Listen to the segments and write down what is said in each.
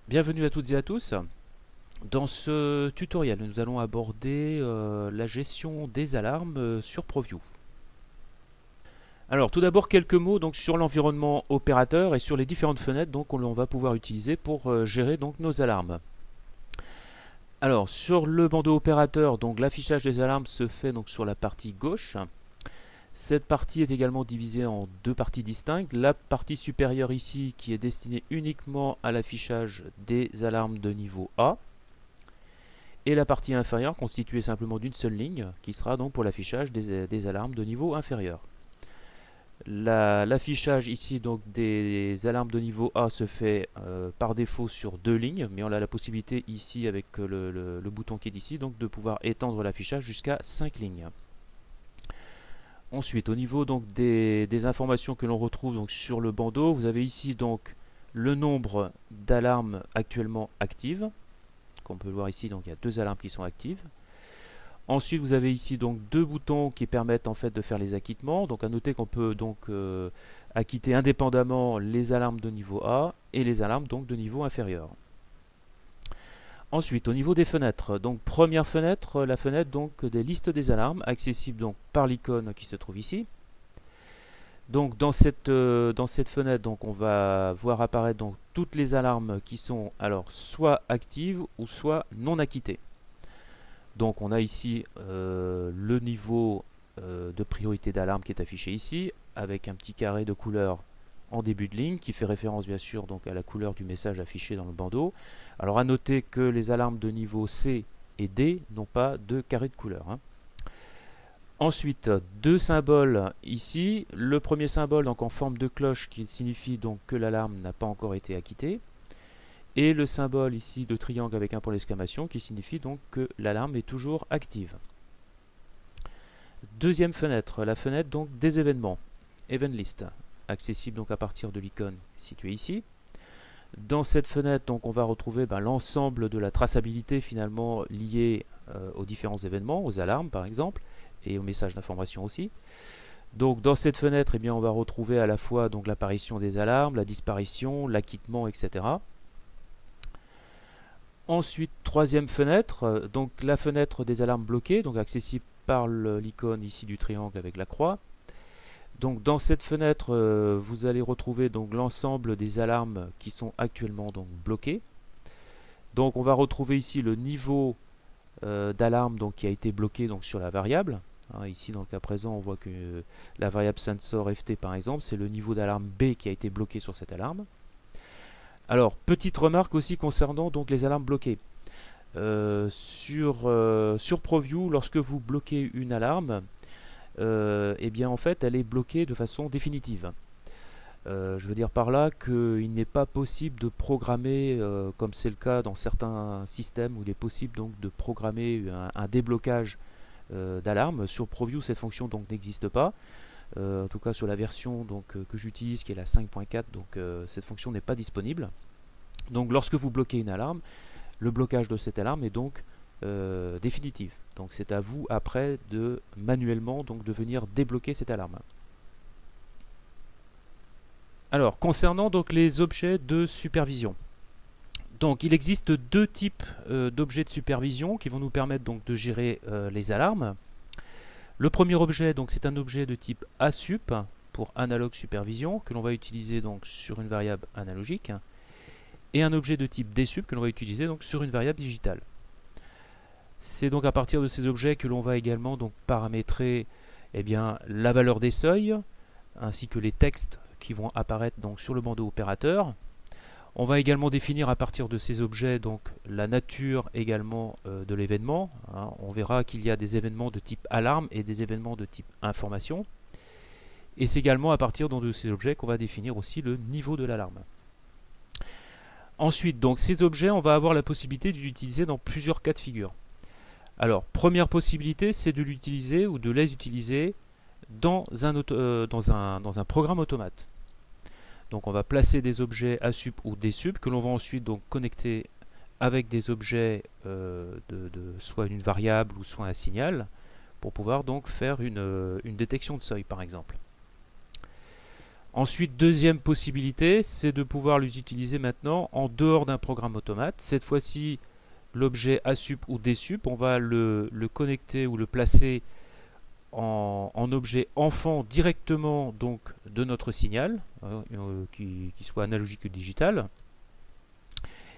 Bienvenue à toutes et à tous. Dans ce tutoriel, nous allons aborder la gestion des alarmes sur ProView. Alors, tout d'abord, quelques mots donc, sur l'environnement opérateur et sur les différentes fenêtres qu'on va pouvoir utiliser pour gérer donc, nos alarmes. Alors, sur le bandeau opérateur, l'affichage des alarmes se fait donc, sur la partie gauche. Cette partie est également divisée en deux parties distinctes. La partie supérieure ici qui est destinée uniquement à l'affichage des alarmes de niveau A. Et la partie inférieure constituée simplement d'une seule ligne qui sera donc pour l'affichage des alarmes de niveau inférieur. L'affichage ici donc des alarmes de niveau A se fait par défaut sur deux lignes, mais on a la possibilité ici avec le bouton qui est ici donc de pouvoir étendre l'affichage jusqu'à 5 lignes. Ensuite, au niveau donc des informations que l'on retrouve donc sur le bandeau, vous avez ici donc le nombre d'alarmes actuellement actives. Comme on peut le voir ici, donc il y a deux alarmes qui sont actives. Ensuite, vous avez ici donc deux boutons qui permettent en fait de faire les acquittements. Donc à noter qu'on peut donc acquitter indépendamment les alarmes de niveau A et les alarmes donc de niveau inférieur. Ensuite, au niveau des fenêtres, donc première fenêtre, la fenêtre donc des listes des alarmes, accessible donc par l'icône qui se trouve ici. Donc dans cette fenêtre, donc on va voir apparaître donc toutes les alarmes qui sont alors soit actives ou soit non acquittées. Donc on a ici le niveau de priorité d'alarme qui est affiché ici, avec un petit carré de couleur en début de ligne qui fait référence bien sûr donc à la couleur du message affiché dans le bandeau. Alors à noter que les alarmes de niveau C et D n'ont pas de carré de couleur. Ensuite, deux symboles ici. Le premier symbole donc en forme de cloche qui signifie donc que l'alarme n'a pas encore été acquittée. Et le symbole ici de triangle avec un point d'exclamation qui signifie donc que l'alarme est toujours active. Deuxième fenêtre, la fenêtre donc des événements, Event List, accessible donc à partir de l'icône située ici. Dans cette fenêtre, donc, on va retrouver l'ensemble de la traçabilité finalement liée aux différents événements, aux alarmes par exemple, et aux messages d'information aussi. Donc dans cette fenêtre, eh bien, on va retrouver à la fois l'apparition des alarmes, la disparition, l'acquittement, etc. Ensuite, troisième fenêtre, donc la fenêtre des alarmes bloquées, donc accessible par l'icône ici du triangle avec la croix. Donc dans cette fenêtre, vous allez retrouver donc l'ensemble des alarmes qui sont actuellement donc bloquées. Donc on va retrouver ici le niveau d'alarme qui a été bloqué donc sur la variable. Ici dans le cas présent, on voit que la variable sensor ft par exemple, c'est le niveau d'alarme B qui a été bloqué sur cette alarme. Alors, petite remarque aussi concernant donc les alarmes bloquées. Sur ProView, lorsque vous bloquez une alarme, eh bien en fait elle est bloquée de façon définitive. Je veux dire par là qu'il n'est pas possible de programmer, comme c'est le cas dans certains systèmes où il est possible donc de programmer un déblocage d'alarme. Sur ProView, cette fonction donc n'existe pas. En tout cas sur la version que j'utilise qui est la 5.4, cette fonction n'est pas disponible. Donc lorsque vous bloquez une alarme, le blocage de cette alarme est donc définitif. Donc c'est à vous après de manuellement de venir débloquer cette alarme. Alors concernant donc les objets de supervision. Donc il existe deux types d'objets de supervision qui vont nous permettre donc de gérer les alarmes. Le premier objet, c'est un objet de type ASUP pour Analog Supervision que l'on va utiliser donc sur une variable analogique, et un objet de type DSUP que l'on va utiliser donc sur une variable digitale. C'est donc à partir de ces objets que l'on va également donc paramétrer la valeur des seuils ainsi que les textes qui vont apparaître donc sur le bandeau opérateur. On va également définir à partir de ces objets donc la nature également de l'événement. On verra qu'il y a des événements de type alarme et des événements de type information. Et c'est également à partir de ces objets qu'on va définir aussi le niveau de l'alarme. Ensuite, donc ces objets, on va avoir la possibilité de l'utiliser dans plusieurs cas de figure. Alors, première possibilité, c'est de l'utiliser ou de les utiliser dans un programme automate. Donc on va placer des objets ASUP ou DSUP que l'on va ensuite donc connecter avec des objets soit une variable ou soit un signal pour pouvoir donc faire une détection de seuil par exemple. Ensuite, deuxième possibilité, c'est de pouvoir les utiliser maintenant en dehors d'un programme automate. Cette fois-ci, l'objet ASUP ou DSUP, on va le connecter ou le placer en objet enfant directement donc de notre signal, qui soit analogique ou digital.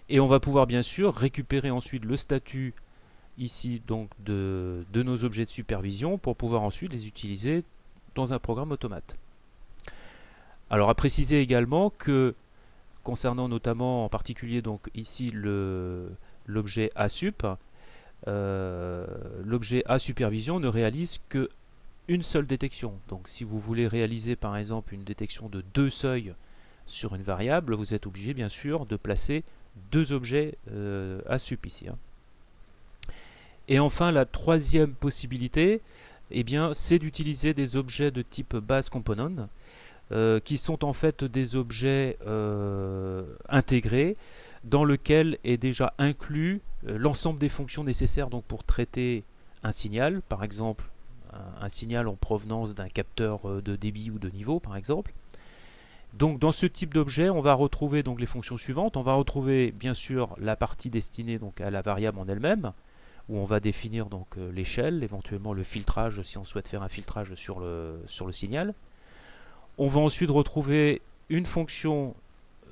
Et on va pouvoir bien sûr récupérer ensuite le statut ici donc de nos objets de supervision pour pouvoir ensuite les utiliser dans un programme automate. Alors à préciser également que concernant notamment en particulier donc ici l'objet ASUP, l'objet ASupervision ne réalise que une seule détection. Donc si vous voulez réaliser par exemple une détection de 2 seuils sur une variable, vous êtes obligé bien sûr de placer 2 objets ASUP ici. Et enfin la troisième possibilité, eh bien, c'est d'utiliser des objets de type base component, qui sont en fait des objets intégrés dans lequel est déjà inclus l'ensemble des fonctions nécessaires donc, pour traiter un signal, par exemple un signal en provenance d'un capteur de débit ou de niveau par exemple. Donc dans ce type d'objet, on va retrouver donc les fonctions suivantes. On va retrouver bien sûr la partie destinée donc à la variable en elle-même, où on va définir donc l'échelle, éventuellement le filtrage si on souhaite faire un filtrage sur le signal. On va ensuite retrouver une fonction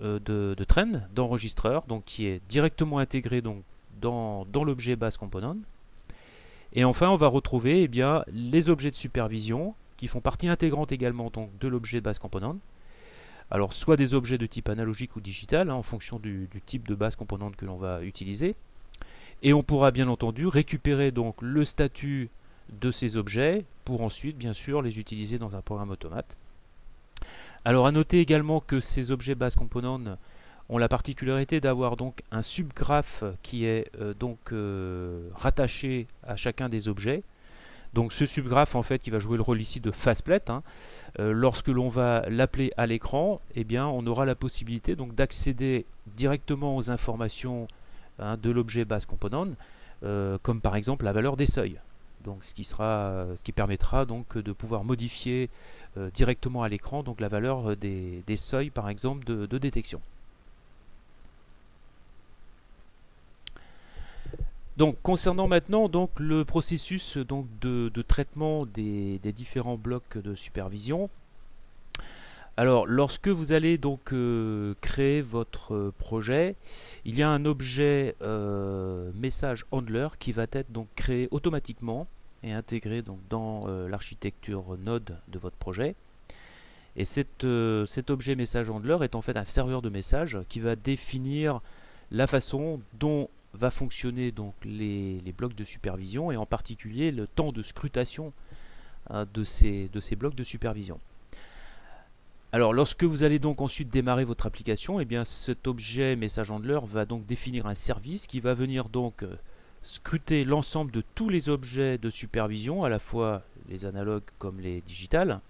de trend, d'enregistreur, donc qui est directement intégrée donc dans l'objet base component. Et enfin, on va retrouver eh bien, les objets de supervision qui font partie intégrante également donc, de l'objet base component. Alors, soit des objets de type analogique ou digital, en fonction du type de base component que l'on va utiliser. Et on pourra bien entendu récupérer donc le statut de ces objets pour ensuite, bien sûr, les utiliser dans un programme automate. Alors, à noter également que ces objets base component ont la particularité d'avoir donc un subgraphe qui est rattaché à chacun des objets. Donc ce subgraphe en fait qui va jouer le rôle ici de faceplate, lorsque l'on va l'appeler à l'écran, eh bien on aura la possibilité donc d'accéder directement aux informations de l'objet base component, comme par exemple la valeur des seuils. Donc ce qui permettra donc de pouvoir modifier directement à l'écran donc la valeur des seuils par exemple de détection. Donc concernant maintenant donc, le processus donc, de traitement des différents blocs de supervision, alors lorsque vous allez donc créer votre projet, il y a un objet message handler qui va être donc créé automatiquement et intégré donc, dans l'architecture Node de votre projet. Et cet objet message handler est en fait un serveur de messages qui va définir la façon dont va fonctionner donc les blocs de supervision et en particulier le temps de scrutation de ces blocs de supervision. Alors lorsque vous allez donc ensuite démarrer votre application, eh bien cet objet message handler va donc définir un service qui va venir donc scruter l'ensemble de tous les objets de supervision, à la fois les analogues comme les digitales,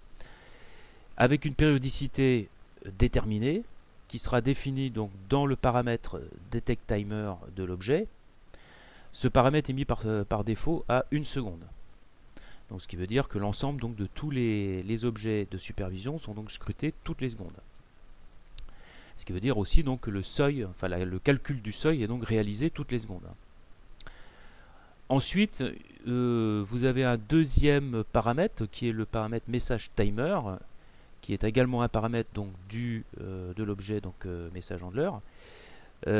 avec une périodicité déterminée qui sera défini donc dans le paramètre DetectTimer de l'objet. Ce paramètre est mis par défaut à 1 seconde. Donc, ce qui veut dire que l'ensemble donc, de tous les objets de supervision sont donc scrutés toutes les secondes. Ce qui veut dire aussi donc, que le seuil, enfin le calcul du seuil est donc réalisé toutes les secondes. Ensuite, vous avez un deuxième paramètre qui est le paramètre MessageTimer, qui est également un paramètre donc, de l'objet message handler,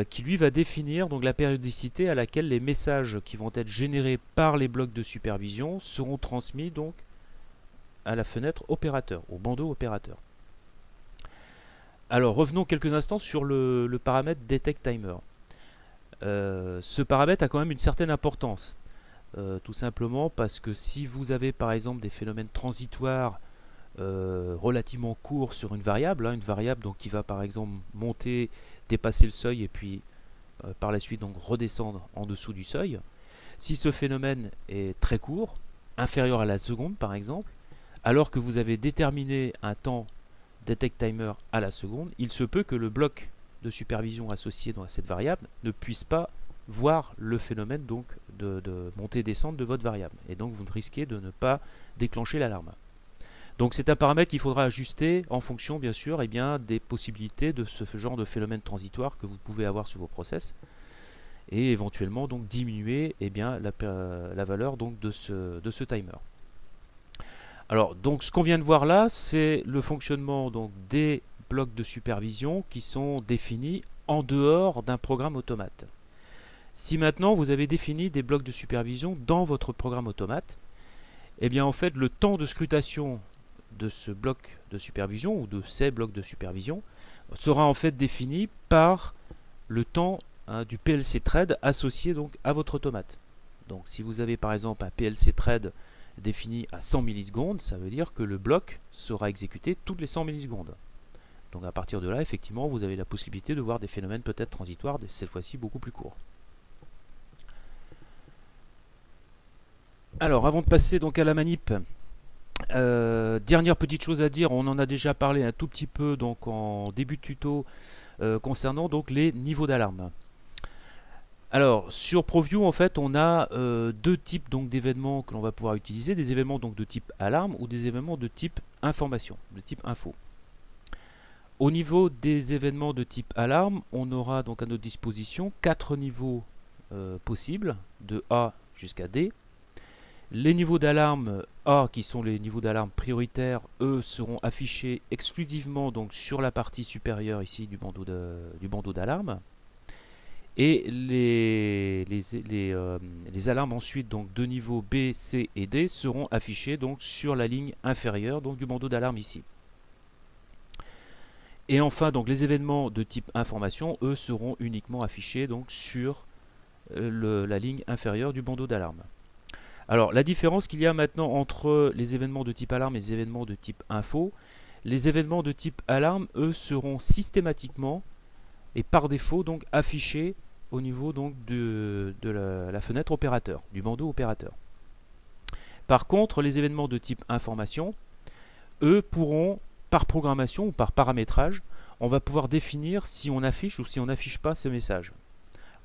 qui lui va définir donc, la périodicité à laquelle les messages qui vont être générés par les blocs de supervision seront transmis donc, à la fenêtre opérateur, au bandeau opérateur. Alors revenons quelques instants sur le paramètre DetectTimer. Ce paramètre a quand même une certaine importance, tout simplement parce que si vous avez par exemple des phénomènes transitoires relativement court sur une variable donc, qui va par exemple monter, dépasser le seuil et puis par la suite donc redescendre en dessous du seuil. Si ce phénomène est très court, inférieur à la seconde par exemple, alors que vous avez déterminé un temps DetectTimer à la seconde, il se peut que le bloc de supervision associé à cette variable ne puisse pas voir le phénomène donc de montée-descente de votre variable. Et donc vous risquez de ne pas déclencher l'alarme. Donc c'est un paramètre qu'il faudra ajuster en fonction bien sûr des possibilités de ce genre de phénomène transitoire que vous pouvez avoir sur vos process, et éventuellement donc diminuer la valeur donc de ce timer. Alors donc ce qu'on vient de voir là, c'est le fonctionnement donc des blocs de supervision qui sont définis en dehors d'un programme automate. Si maintenant vous avez défini des blocs de supervision dans votre programme automate, eh bien en fait le temps de scrutation de ce bloc de supervision ou de ces blocs de supervision sera en fait défini par le temps du PLC thread associé donc à votre automate. Donc si vous avez par exemple un PLC thread défini à 100 millisecondes, ça veut dire que le bloc sera exécuté toutes les 100 millisecondes. Donc à partir de là, effectivement, vous avez la possibilité de voir des phénomènes peut-être transitoires, cette fois-ci beaucoup plus courts. Alors avant de passer donc à la manip, dernière petite chose à dire, on en a déjà parlé un tout petit peu donc en début de tuto concernant donc les niveaux d'alarme. Alors sur ProView en fait on a deux types donc d'événements que l'on va pouvoir utiliser, des événements donc de type alarme ou des événements de type information, de type info. Au niveau des événements de type alarme, on aura donc à notre disposition 4 niveaux possibles, de A jusqu'à D. Les niveaux d'alarme A, qui sont les niveaux d'alarme prioritaires, eux seront affichés exclusivement donc sur la partie supérieure ici du bandeau d'alarme. Et les alarmes ensuite donc de niveau B, C et D seront affichées donc sur la ligne inférieure donc du bandeau d'alarme ici. Et enfin donc les événements de type information, eux seront uniquement affichés donc sur la ligne inférieure du bandeau d'alarme. Alors la différence qu'il y a maintenant entre les événements de type alarme et les événements de type info, les événements de type alarme, eux, seront systématiquement et par défaut donc affichés au niveau donc de la fenêtre opérateur, du bandeau opérateur. Par contre, les événements de type information, eux pourront, par programmation ou par paramétrage, on va pouvoir définir si on affiche ou si on n'affiche pas ce message.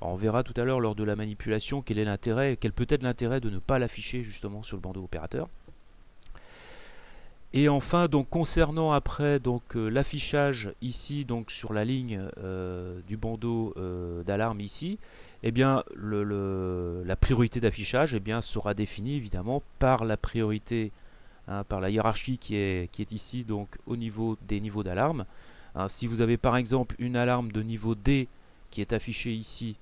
Alors on verra tout à l'heure lors de la manipulation quel est l'intérêt, quel peut être l'intérêt de ne pas l'afficher justement sur le bandeau opérateur. Et enfin donc concernant après donc l'affichage ici donc sur la ligne du bandeau d'alarme ici, eh bien la priorité d'affichage sera définie évidemment par la priorité, par la hiérarchie qui est ici donc au niveau des niveaux d'alarme. Si vous avez par exemple une alarme de niveau D qui est affichée ici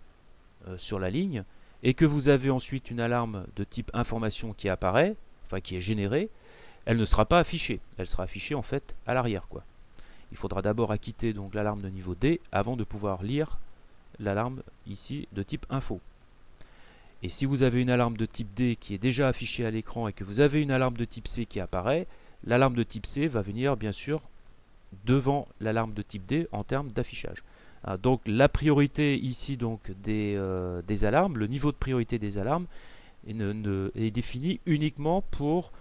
sur la ligne, et que vous avez ensuite une alarme de type information qui apparaît, enfin qui est générée, elle ne sera pas affichée. Elle sera affichée en fait à l'arrière, quoi. Il faudra d'abord acquitter donc l'alarme de niveau D avant de pouvoir lire l'alarme ici de type info. Et si vous avez une alarme de type D qui est déjà affichée à l'écran et que vous avez une alarme de type C qui apparaît, l'alarme de type C va venir bien sûr devant l'alarme de type D en termes d'affichage. Donc la priorité ici donc des alarmes, le niveau de priorité des alarmes est défini uniquement pour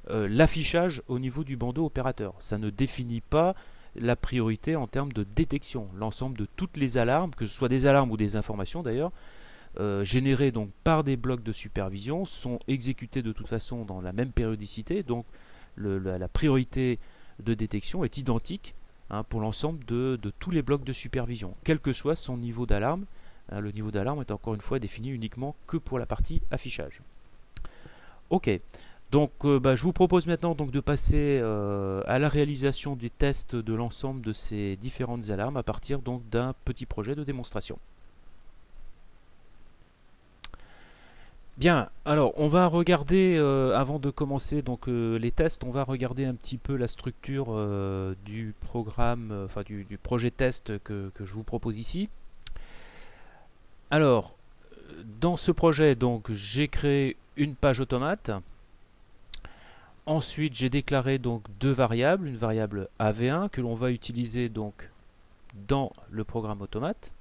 l'affichage au niveau du bandeau opérateur. Ça ne définit pas la priorité en termes de détection. L'ensemble de toutes les alarmes, que ce soit des alarmes ou des informations d'ailleurs, générées donc par des blocs de supervision, sont exécutées de toute façon dans la même périodicité. Donc la priorité de détection est identique pour l'ensemble de tous les blocs de supervision, quel que soit son niveau d'alarme. Le niveau d'alarme est encore une fois défini uniquement que pour la partie affichage. Ok, donc je vous propose maintenant donc de passer à la réalisation des tests de l'ensemble de ces différentes alarmes à partir donc d'un petit projet de démonstration. Bien, alors on va regarder, avant de commencer donc les tests, on va regarder un petit peu la structure du programme, du projet test que je vous propose ici. Alors, dans ce projet, donc j'ai créé une page automate. Ensuite, j'ai déclaré donc deux variables, une variable AV1 que l'on va utiliser donc dans le programme automate.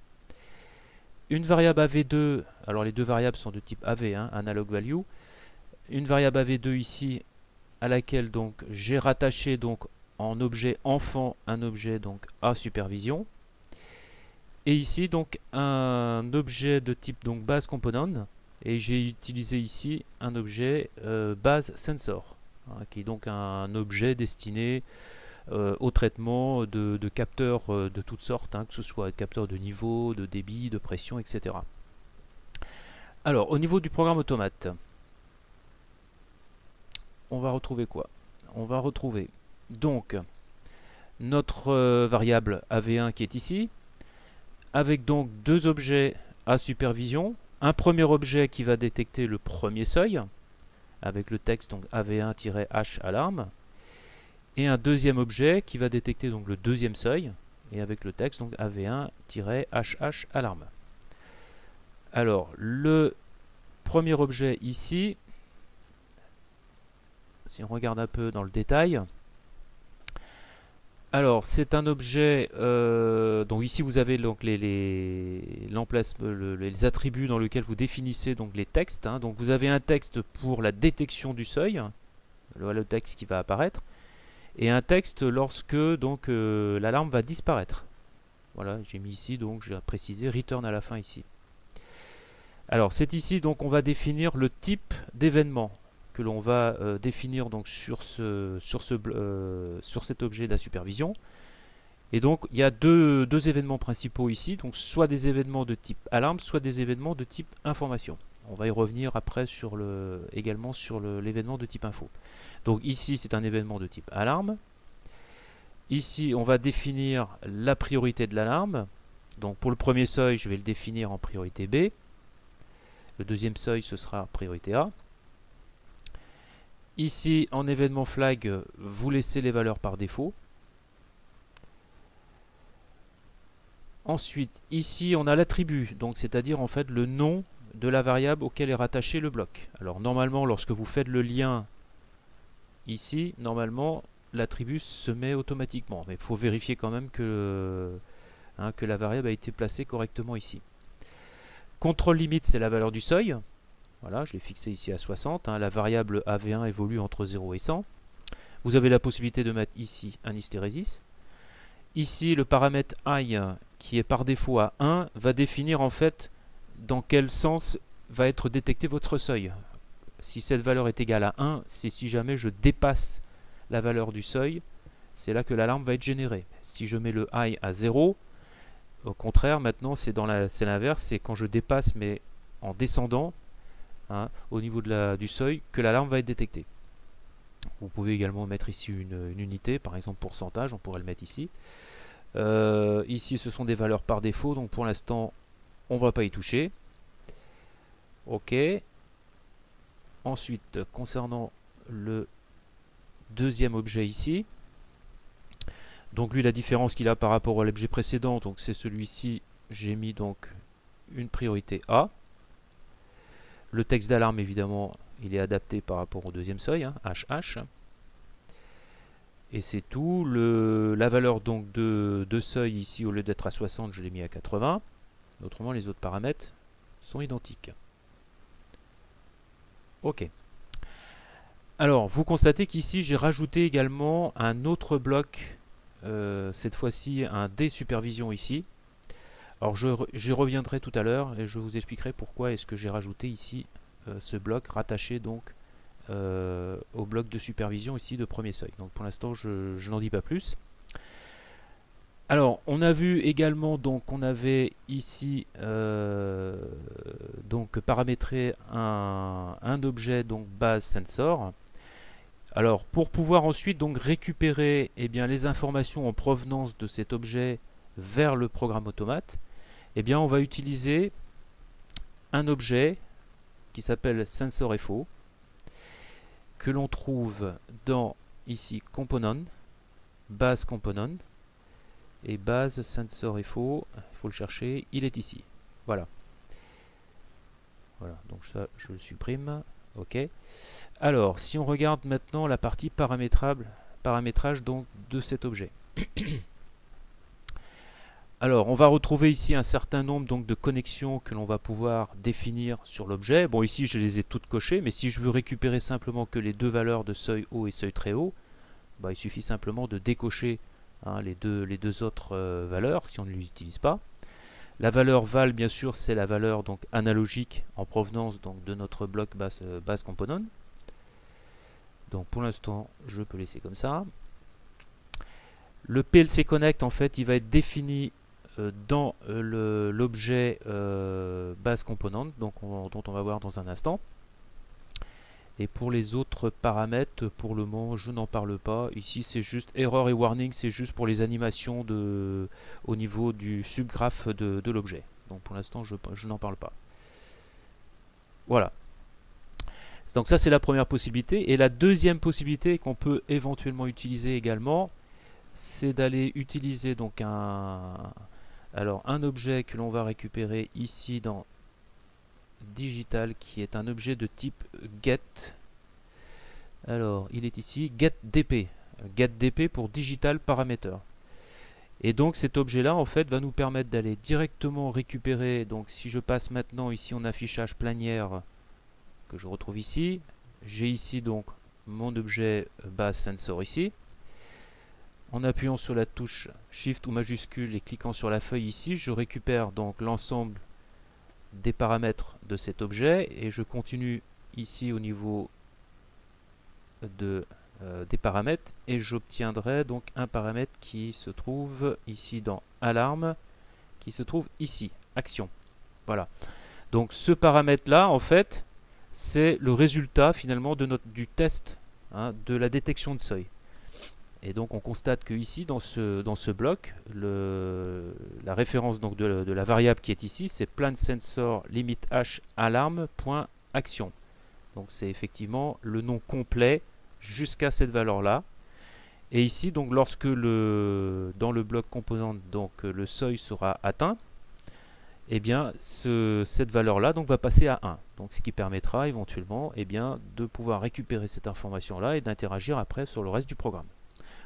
Une variable AV2, alors les deux variables sont de type AV, analog value. Une variable AV2 ici à laquelle donc j'ai rattaché donc en objet enfant un objet donc A supervision. Et ici donc un objet de type donc base component et j'ai utilisé ici un objet base sensor. hein, qui est donc un objet destiné au traitement de capteurs de toutes sortes, hein, que ce soit capteurs de niveau, de débit, de pression, etc. Alors, au niveau du programme automate, on va retrouver quoi? On va retrouver donc notre variable AV1 qui est ici, avec donc deux objets à supervision. Un premier objet qui va détecter le premier seuil, avec le texte donc AV1-H alarme, et un deuxième objet qui va détecter donc le deuxième seuil, et avec le texte donc AV1-HH alarme. Alors, le premier objet ici, si on regarde un peu dans le détail, alors c'est un objet, donc ici vous avez donc les attributs dans lesquels vous définissez donc les textes, hein. Donc vous avez un texte pour la détection du seuil, le texte qui va apparaître, et un texte lorsque donc l'alarme va disparaître. Voilà, j'ai mis ici, donc j'ai précisé return à la fin ici. Alors c'est ici donc on va définir le type d'événement que l'on va définir donc sur cet objet de la supervision. Et donc il y a deux événements principaux ici, donc soit des événements de type alarme, soit des événements de type information. On va y revenir après également sur l'événement de type info. Donc ici c'est un événement de type alarme. Ici on va définir la priorité de l'alarme. Donc pour le premier seuil je vais le définir en priorité B. Le deuxième seuil ce sera priorité A. Ici, en événement flag, vous laissez les valeurs par défaut. Ensuite, ici, on a l'attribut, donc c'est-à-dire en fait le nom de la variable auquel est rattaché le bloc. Alors normalement, lorsque vous faites le lien ici, normalement, l'attribut se met automatiquement. Mais il faut vérifier quand même que la variable a été placée correctement ici. Contrôle limite, c'est la valeur du seuil. Voilà, je l'ai fixé ici à 60. La variable AV1 évolue entre 0 et 100. Vous avez la possibilité de mettre ici un hystérésis. Ici, le paramètre I, qui est par défaut à 1, va définir en fait dans quel sens va être détecté votre seuil. Si cette valeur est égale à 1, c'est si jamais je dépasse la valeur du seuil, c'est là que l'alarme va être générée. Si je mets le I à 0, au contraire, maintenant c'est l'inverse, c'est quand je dépasse mais en descendant, au niveau du seuil, que l'alarme va être détectée. Vous pouvez également mettre ici une unité, par exemple pourcentage, on pourrait le mettre ici. Ici ce sont des valeurs par défaut, donc pour l'instant on ne va pas y toucher. Ok. Ensuite, concernant le deuxième objet ici, donc lui la différence qu'il a par rapport à l'objet précédent, donc c'est celui-ci, j'ai mis donc une priorité A. Le texte d'alarme, évidemment, il est adapté par rapport au deuxième seuil, HH. Et c'est tout. La valeur donc de seuil ici, au lieu d'être à 60, je l'ai mis à 80. Autrement, les autres paramètres sont identiques. Ok. Alors, vous constatez qu'ici, j'ai rajouté également un autre bloc, cette fois-ci un D-supervision ici. Alors, j'y reviendrai tout à l'heure et je vous expliquerai pourquoi est-ce que j'ai rajouté ici ce bloc rattaché donc au bloc de supervision ici de premier seuil. Donc pour l'instant je n'en dis pas plus. Alors on a vu également donc on avait ici donc paramétré un objet donc base sensor. Alors pour pouvoir ensuite donc récupérer les informations en provenance de cet objet vers le programme automate, on va utiliser un objet qui s'appelle SensorFO, que l'on trouve dans ici Component, Base Component, et Base SensorFO, il faut le chercher, il est ici. Voilà. Voilà, donc ça je le supprime. Ok. Alors, si on regarde maintenant la partie paramétrage donc de cet objet. Alors, on va retrouver ici un certain nombre donc, de connexions que l'on va pouvoir définir sur l'objet. Bon, ici, je les ai toutes cochées, mais si je veux récupérer simplement que les deux valeurs de seuil haut et seuil très haut, il suffit simplement de décocher les deux autres valeurs si on ne les utilise pas. La valeur val, bien sûr, c'est la valeur donc, analogique en provenance donc, de notre bloc base component. Donc pour l'instant, je peux laisser comme ça. Le PLC Connect, en fait, il va être défini dans l'objet base component, donc dont on va voir dans un instant. Et pour les autres paramètres, pour le moment, je n'en parle pas. Ici, c'est juste erreur et warning, c'est juste pour les animations au niveau du subgraphe de l'objet. Donc pour l'instant, je n'en parle pas. Voilà. Donc ça, c'est la première possibilité. Et la deuxième possibilité qu'on peut éventuellement utiliser également, c'est d'aller utiliser donc un objet que l'on va récupérer ici dans Digital, qui est un objet de type get. Alors, il est ici, getDP. GetDP pour Digital Parameter. Et donc cet objet-là, en fait, va nous permettre d'aller directement récupérer. Donc si je passe maintenant ici en affichage planière, que je retrouve ici, j'ai ici donc mon objet base sensor ici. En appuyant sur la touche Shift ou majuscule et cliquant sur la feuille ici, je récupère donc l'ensemble des paramètres de cet objet et je continue ici au niveau des paramètres et j'obtiendrai donc un paramètre qui se trouve ici dans Alarme, qui se trouve ici, Action. Voilà. Donc ce paramètre là, en fait, c'est le résultat finalement du test de la détection de seuil. Et donc on constate que ici dans ce bloc, la référence donc de la variable qui est ici, c'est plan sensor limit h alarme.action. Donc c'est effectivement le nom complet jusqu'à cette valeur là. Et ici donc lorsque dans le bloc composante donc le seuil sera atteint, eh bien cette valeur là donc va passer à 1. Donc ce qui permettra éventuellement de pouvoir récupérer cette information là et d'interagir après sur le reste du programme.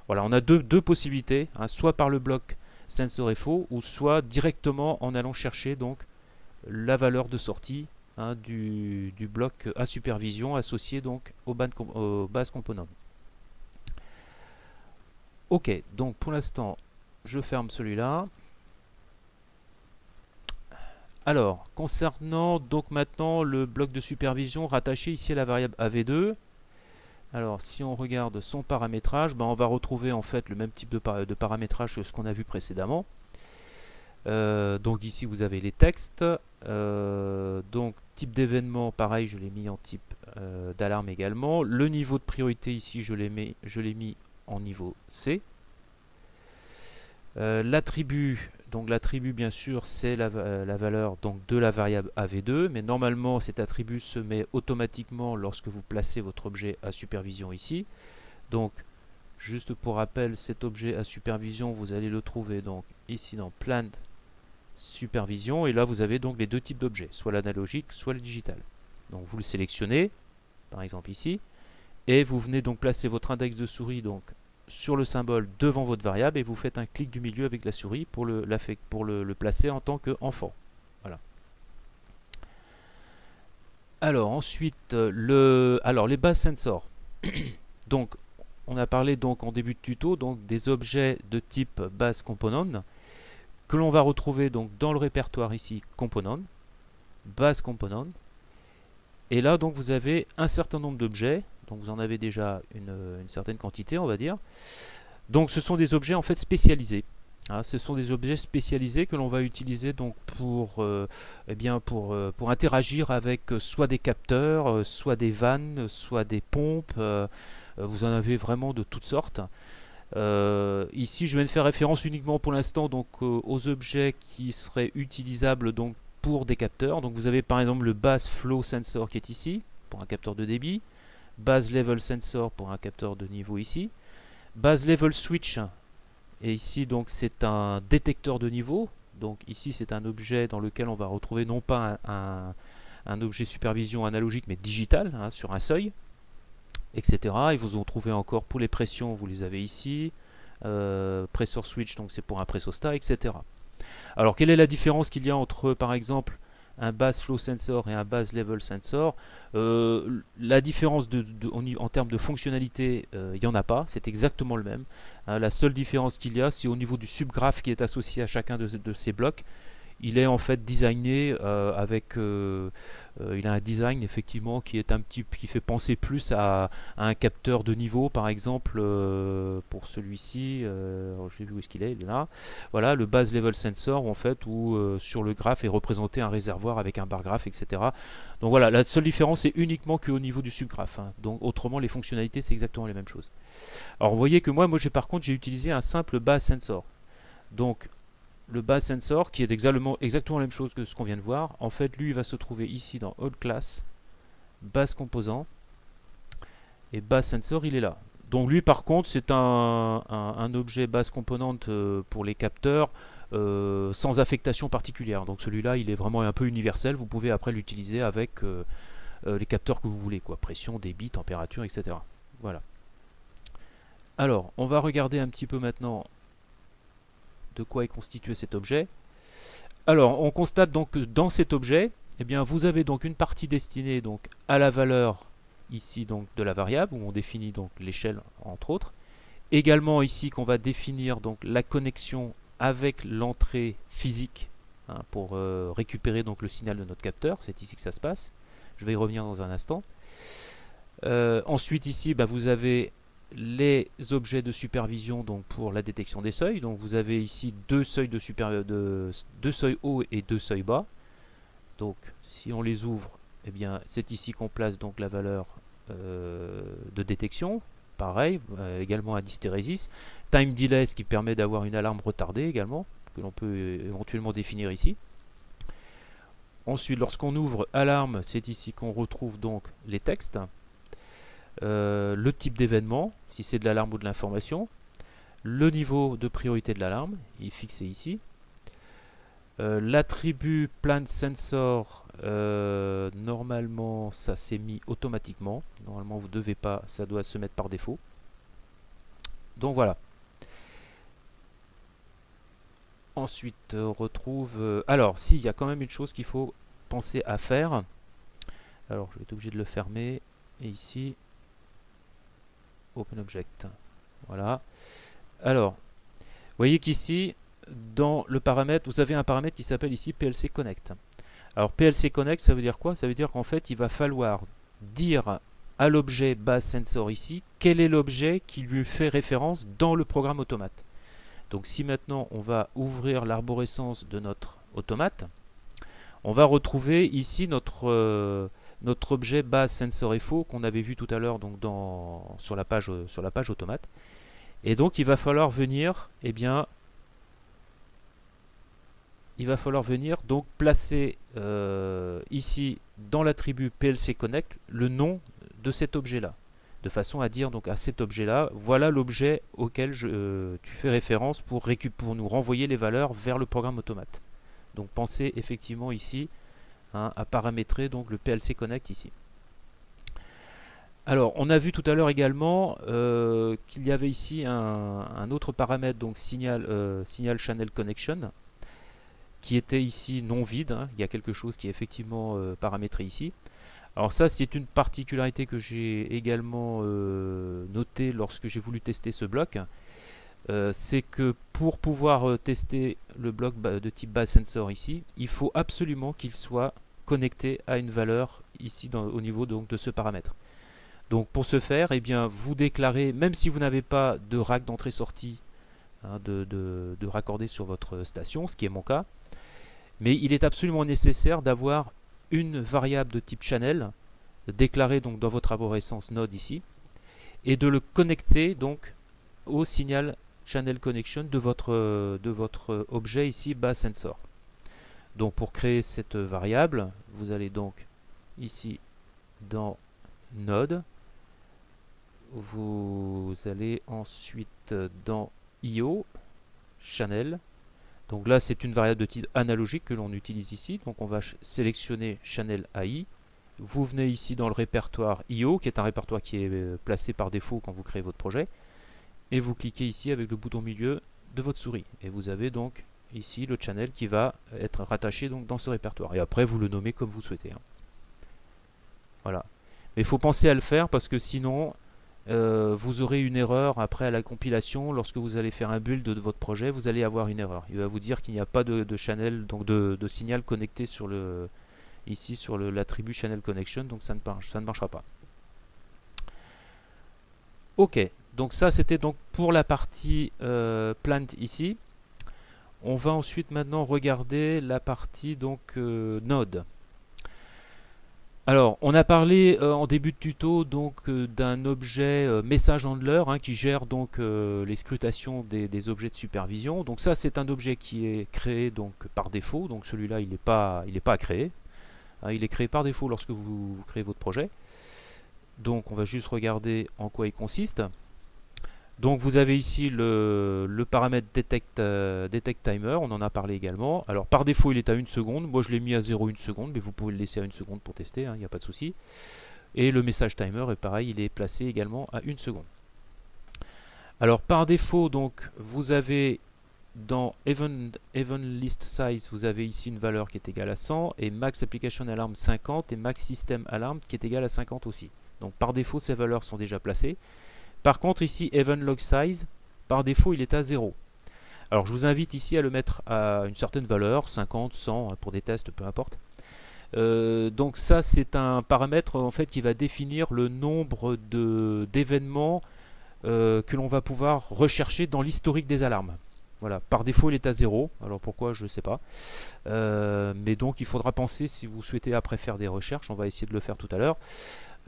Voilà, on a deux possibilités, soit par le bloc SensorFO ou soit directement en allant chercher donc la valeur de sortie du bloc à supervision associé donc aux bases components. Ok, donc pour l'instant, je ferme celui-là. Alors, concernant donc maintenant le bloc de supervision rattaché ici à la variable AV2, alors si on regarde son paramétrage, on va retrouver en fait le même type de paramétrage que ce qu'on a vu précédemment. Donc ici vous avez les textes, donc type d'événement, pareil, je l'ai mis en type d'alarme également. Le niveau de priorité ici, je l'ai mis en niveau C. L'attribut, donc l'attribut bien sûr c'est la valeur donc, de la variable AV2, mais normalement cet attribut se met automatiquement lorsque vous placez votre objet à supervision ici. Donc juste pour rappel, cet objet à supervision, vous allez le trouver donc ici dans Planned Supervision, et là vous avez donc les deux types d'objets, soit l'analogique, soit le digital. Donc vous le sélectionnez, par exemple ici, et vous venez donc placer votre index de souris donc sur le symbole devant votre variable et vous faites un clic du milieu avec la souris pour le placer en tant qu'enfant. Voilà. Alors ensuite, les bases sensors. Donc on a parlé donc en début de tuto donc des objets de type base component que l'on va retrouver donc dans le répertoire ici component, base component. Et là donc vous avez un certain nombre d'objets. Donc vous en avez déjà une certaine quantité, on va dire. Donc ce sont des objets en fait spécialisés. Ce sont des objets spécialisés que l'on va utiliser donc pour interagir avec soit des capteurs, soit des vannes, soit des pompes. Vous en avez vraiment de toutes sortes. Ici je vais faire référence uniquement pour l'instant donc aux objets qui seraient utilisables donc pour des capteurs. Donc vous avez par exemple le Base Flow Sensor qui est ici pour un capteur de débit. Base Level Sensor pour un capteur de niveau ici. Base Level Switch, et ici donc c'est un détecteur de niveau. Donc ici c'est un objet dans lequel on va retrouver non pas un objet supervision analogique mais digital sur un seuil, etc. Et vous en trouvez encore pour les pressions, vous les avez ici. Pressor Switch, donc c'est pour un pressostat, etc. Alors quelle est la différence qu'il y a entre par exemple un base flow sensor et un base level sensor? La différence en termes de fonctionnalité, il n'y en a pas, c'est exactement le même. La seule différence qu'il y a, c'est au niveau du subgraphe qui est associé à chacun de ces blocs. il est en fait designé il a un design effectivement qui fait penser plus à un capteur de niveau par exemple pour celui-ci. Je l'ai vu où est-ce qu'il est, il est là. Voilà le base level sensor en fait où sur le graphe est représenté un réservoir avec un bar graphe, etc. Donc voilà, la seule différence est uniquement qu'au niveau du subgraphe, hein. Donc autrement les fonctionnalités c'est exactement les mêmes choses. Alors vous voyez que moi j'ai par contre j'ai utilisé un simple base sensor. Donc le base sensor qui est exactement la même chose que ce qu'on vient de voir. En fait, lui, il va se trouver ici dans All Class, base composant, et base sensor, il est là. Donc lui, par contre, c'est un objet base componente pour les capteurs sans affectation particulière. Donc celui-là, il est vraiment un peu universel. Vous pouvez après l'utiliser avec les capteurs que vous voulez, quoi, pression, débit, température, etc. Voilà. Alors, on va regarder un petit peu maintenant de quoi est constitué cet objet. Alors, on constate donc que dans cet objet, eh bien, vous avez donc une partie destinée donc à la valeur ici donc de la variable où on définit donc l'échelle entre autres. Également ici qu'on va définir donc la connexion avec l'entrée physique, hein, pour récupérer donc le signal de notre capteur. C'est ici que ça se passe. Je vais y revenir dans un instant. Ensuite ici, vous avez les objets de supervision donc pour la détection des seuils. Donc vous avez ici deux seuils deux seuils hauts et deux seuils bas. Donc si on les ouvre, eh bien c'est ici qu'on place donc la valeur de détection. Pareil, également un hystérésis. Time delay, ce qui permet d'avoir une alarme retardée également, que l'on peut éventuellement définir ici. Ensuite, lorsqu'on ouvre alarme, c'est ici qu'on retrouve donc les textes. Le type d'événement, si c'est de l'alarme ou de l'information, le niveau de priorité de l'alarme, il est fixé ici. L'attribut Plant Sensor, normalement ça s'est mis automatiquement. Normalement vous devez pas, ça doit se mettre par défaut. Donc voilà. Ensuite on retrouve... alors si, il y a quand même une chose qu'il faut penser à faire. Alors je vais être obligé de le fermer. Et ici... Open Object. Voilà. Alors, vous voyez qu'ici, dans le paramètre, vous avez un paramètre qui s'appelle ici PLC Connect. Alors PLC Connect, ça veut dire quoi? Ça veut dire qu'en fait, il va falloir dire à l'objet base sensor ici, quel est l'objet qui lui fait référence dans le programme automate. Donc si maintenant on va ouvrir l'arborescence de notre automate, on va retrouver ici notre objet base sensor FO qu'on avait vu tout à l'heure donc sur la page automate. Et donc il va falloir venir, eh bien, il va falloir venir donc placer ici dans l'attribut PLC Connect le nom de cet objet là, de façon à dire donc à cet objet là, voilà l'objet auquel tu fais référence pour nous renvoyer les valeurs vers le programme automate. Donc pensez effectivement ici, hein, à paramétrer donc le PLC Connect ici. Alors, on a vu tout à l'heure également qu'il y avait ici un autre paramètre, donc signal channel connection, qui était ici non vide, hein. Il y a quelque chose qui est effectivement paramétré ici. Alors ça, c'est une particularité que j'ai également notée lorsque j'ai voulu tester ce bloc. C'est que pour pouvoir tester le bloc de type base sensor ici, il faut absolument qu'il soit connecté à une valeur ici au niveau donc, de ce paramètre. Donc pour ce faire, eh bien, vous déclarez, même si vous n'avez pas de rack d'entrée-sortie, hein, de raccorder sur votre station, ce qui est mon cas, mais il est absolument nécessaire d'avoir une variable de type channel déclarée donc dans votre arborescence node ici, et de le connecter donc au signal channel connection de votre objet ici base sensor. Donc pour créer cette variable, vous allez donc ici dans node, vous allez ensuite dans IO channel. Donc là c'est une variable de type analogique que l'on utilise ici. Donc on va sélectionner channel AI. Vous venez ici dans le répertoire IO, qui est un répertoire qui est placé par défaut quand vous créez votre projet. Et vous cliquez ici avec le bouton milieu de votre souris. Et vous avez donc ici le channel qui va être rattaché donc dans ce répertoire. Et après vous le nommez comme vous souhaitez, hein. Voilà. Mais il faut penser à le faire parce que sinon vous aurez une erreur après à la compilation. Lorsque vous allez faire un build de votre projet, vous allez avoir une erreur. Il va vous dire qu'il n'y a pas de channel, donc de signal connecté sur le, ici sur l'attribut channel connection, donc ça ne marchera pas. Ok, donc ça c'était donc pour la partie plant ici. On va ensuite maintenant regarder la partie donc node. Alors, on a parlé en début de tuto donc d'un objet message handler qui gère donc les scrutations des objets de supervision. Donc ça, c'est un objet qui est créé donc par défaut. Donc celui-là, il n'est pas à créer. Il est créé par défaut lorsque vous créez votre projet. Donc, on va juste regarder en quoi il consiste. Donc vous avez ici le paramètre detect timer, on en a parlé également. Alors par défaut il est à 1 seconde, moi je l'ai mis à 0,1 seconde, mais vous pouvez le laisser à 1 seconde pour tester, il n'y a pas de souci. Et le message timer est pareil, il est placé également à 1 seconde. Alors par défaut donc vous avez dans Event List Size, vous avez ici une valeur qui est égale à 100 et Max Application Alarm 50 et Max System Alarm qui est égal à 50 aussi. Donc par défaut ces valeurs sont déjà placées. Par contre ici Event Log Size, par défaut il est à 0. Alors je vous invite ici à le mettre à une certaine valeur, 50, 100, pour des tests, peu importe. Donc ça c'est un paramètre en fait qui va définir le nombre d'événements que l'on va pouvoir rechercher dans l'historique des alarmes. Voilà, par défaut il est à 0, alors pourquoi je ne sais pas. Mais donc il faudra penser si vous souhaitez après faire des recherches, on va essayer de le faire tout à l'heure.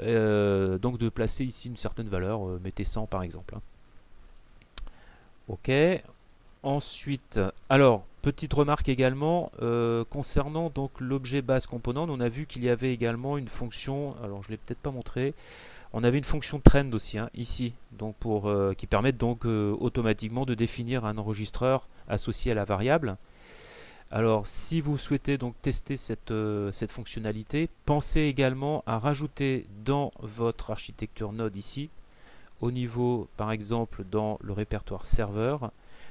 Donc de placer ici une certaine valeur, mettez 100 par exemple. Ok. Ensuite, alors petite remarque également concernant donc l'objet base component, on a vu qu'il y avait également une fonction, alors je l'ai peut-être pas montré, on avait une fonction trend aussi ici, donc qui permet donc automatiquement de définir un enregistreur associé à la variable. Alors si vous souhaitez donc tester cette fonctionnalité, pensez également à rajouter dans votre architecture Node ici, au niveau par exemple dans le répertoire serveur,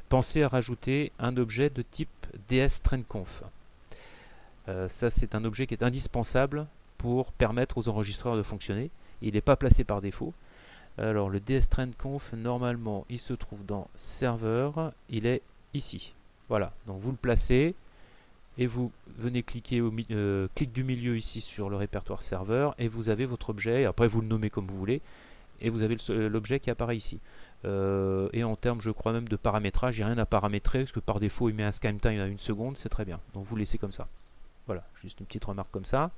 pensez à rajouter un objet de type ds-trendconf. Ça c'est un objet qui est indispensable pour permettre aux enregistreurs de fonctionner. Il n'est pas placé par défaut. Alors le ds-trendconf, normalement il se trouve dans serveur, il est ici. Voilà, donc vous le placez. Et vous venez cliquer au clic du milieu ici sur le répertoire serveur et vous avez votre objet, après vous le nommez comme vous voulez et vous avez l'objet qui apparaît ici. Et en termes je crois même de paramétrage, il n'y a rien à paramétrer parce que par défaut il met un scan time à 1 seconde, c'est très bien, donc vous laissez comme ça. Voilà, juste une petite remarque comme ça.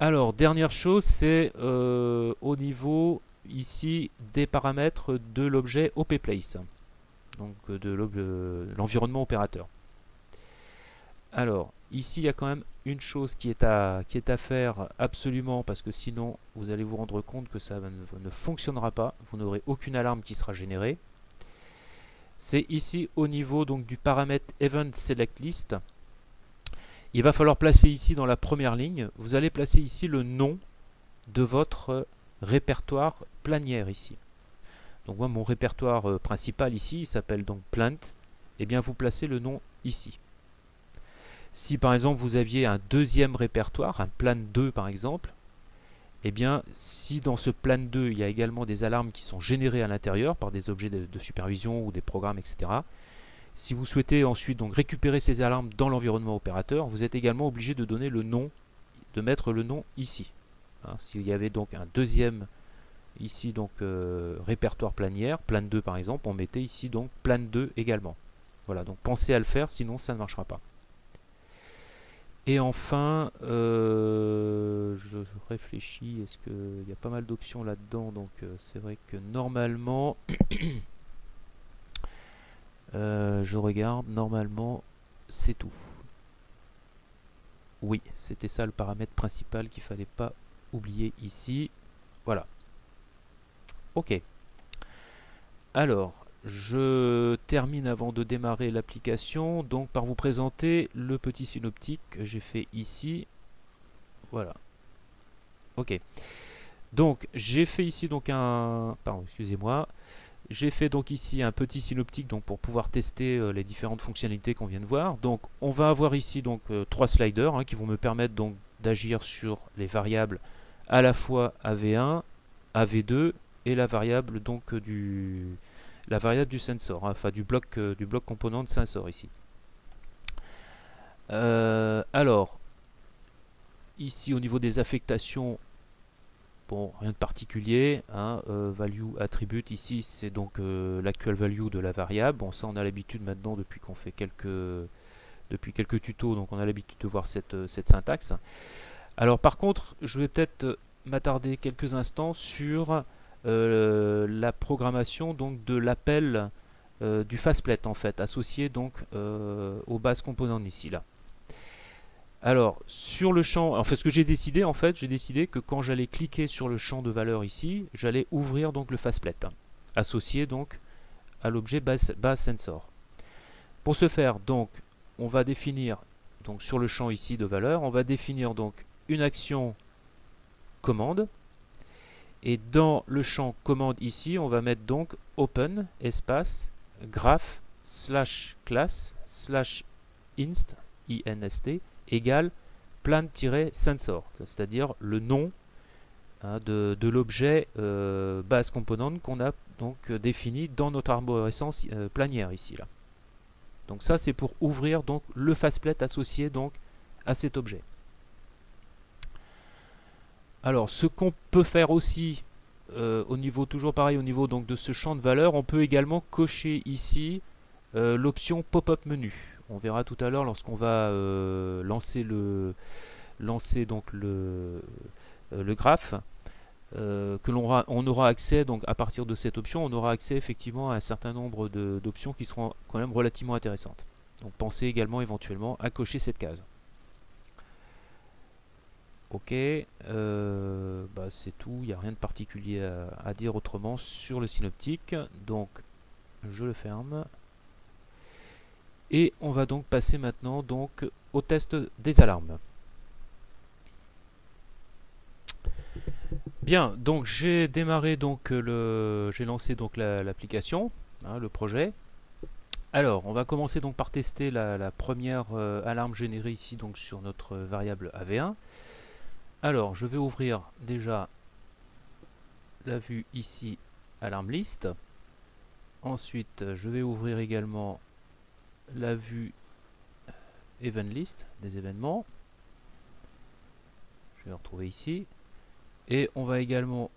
Alors dernière chose, c'est au niveau ici des paramètres de l'objet OPPlace, donc de l'environnement opérateur. Alors, ici, il y a quand même une chose qui est à faire absolument, parce que sinon, vous allez vous rendre compte que ça ne fonctionnera pas. Vous n'aurez aucune alarme qui sera générée. C'est ici, au niveau donc, du paramètre Event Select List. Il va falloir placer ici, dans la première ligne, vous allez placer ici le nom de votre répertoire planière ici. Donc moi, mon répertoire principal ici, il s'appelle donc Plant. Et bien, vous placez le nom ici. Si par exemple vous aviez un deuxième répertoire, un plan 2 par exemple, et bien si dans ce plan 2 il y a également des alarmes qui sont générées à l'intérieur par des objets de supervision ou des programmes, etc. Si vous souhaitez ensuite donc récupérer ces alarmes dans l'environnement opérateur, vous êtes également obligé de donner le nom, de mettre le nom ici. S'il y avait donc un deuxième ici donc répertoire planière, plan 2 par exemple, on mettait ici donc plan 2 également. Voilà, donc pensez à le faire, sinon ça ne marchera pas. Et enfin, je réfléchis, est-ce qu'il y a pas mal d'options là-dedans, donc c'est vrai que normalement, je regarde, normalement c'est tout. Oui, c'était ça le paramètre principal qu'il ne fallait pas oublier ici. Voilà. Ok. Alors, je termine avant de démarrer l'application donc par vous présenter le petit synoptique que j'ai fait ici. Voilà. Ok. Donc j'ai fait ici donc pardon, excusez-moi. J'ai fait donc ici un petit synoptique donc pour pouvoir tester les différentes fonctionnalités qu'on vient de voir. Donc on va avoir ici donc 3 sliders qui vont me permettre donc d'agir sur les variables à la fois AV1, AV2 et la variable donc la variable du sensor, hein, enfin du bloc component de sensor ici. Alors ici au niveau des affectations, bon, rien de particulier, hein, value attribute ici c'est donc l'actual value de la variable. Bon, ça on a l'habitude maintenant depuis qu'on fait quelques tutos, donc on a l'habitude de voir cette syntaxe. Alors par contre, je vais peut-être m'attarder quelques instants sur la programmation donc de l'appel du faceplate en fait, associé donc aux bases composantes ici là. Alors sur le champ, en fait ce que j'ai décidé en fait, j'ai décidé que quand j'allais cliquer sur le champ de valeur ici, j'allais ouvrir donc le faceplate, hein, associé donc à l'objet base sensor. Pour ce faire donc, on va définir donc sur le champ ici de valeur, on va définir donc une action commande. Et dans le champ commande ici, on va mettre donc open espace graph slash class slash inst égale plan-sensor, c'est-à-dire le nom, hein, de l'objet base component qu'on a donc défini dans notre arborescence planière ici là. Donc ça c'est pour ouvrir donc le faceplate associé donc à cet objet. Alors ce qu'on peut faire aussi au niveau, toujours pareil, au niveau donc de ce champ de valeur, on peut également cocher ici l'option pop-up menu. On verra tout à l'heure lorsqu'on va lancer donc le graphe, que on aura accès, donc à partir de cette option, on aura accès effectivement à un certain nombre d'options qui seront quand même relativement intéressantes. Donc pensez également éventuellement à cocher cette case. Ok, bah c'est tout, il n'y a rien de particulier à dire autrement sur le synoptique, donc je le ferme. Et on va donc passer maintenant donc au test des alarmes. Bien, donc j'ai démarré donc j'ai lancé donc l'application, hein, le projet. Alors, on va commencer donc par tester la première alarme générée ici donc sur notre variable AV1. Alors, je vais ouvrir déjà la vue ici alarme list. Ensuite, je vais ouvrir également la vue event list des événements. Je vais le retrouver ici. Et on va également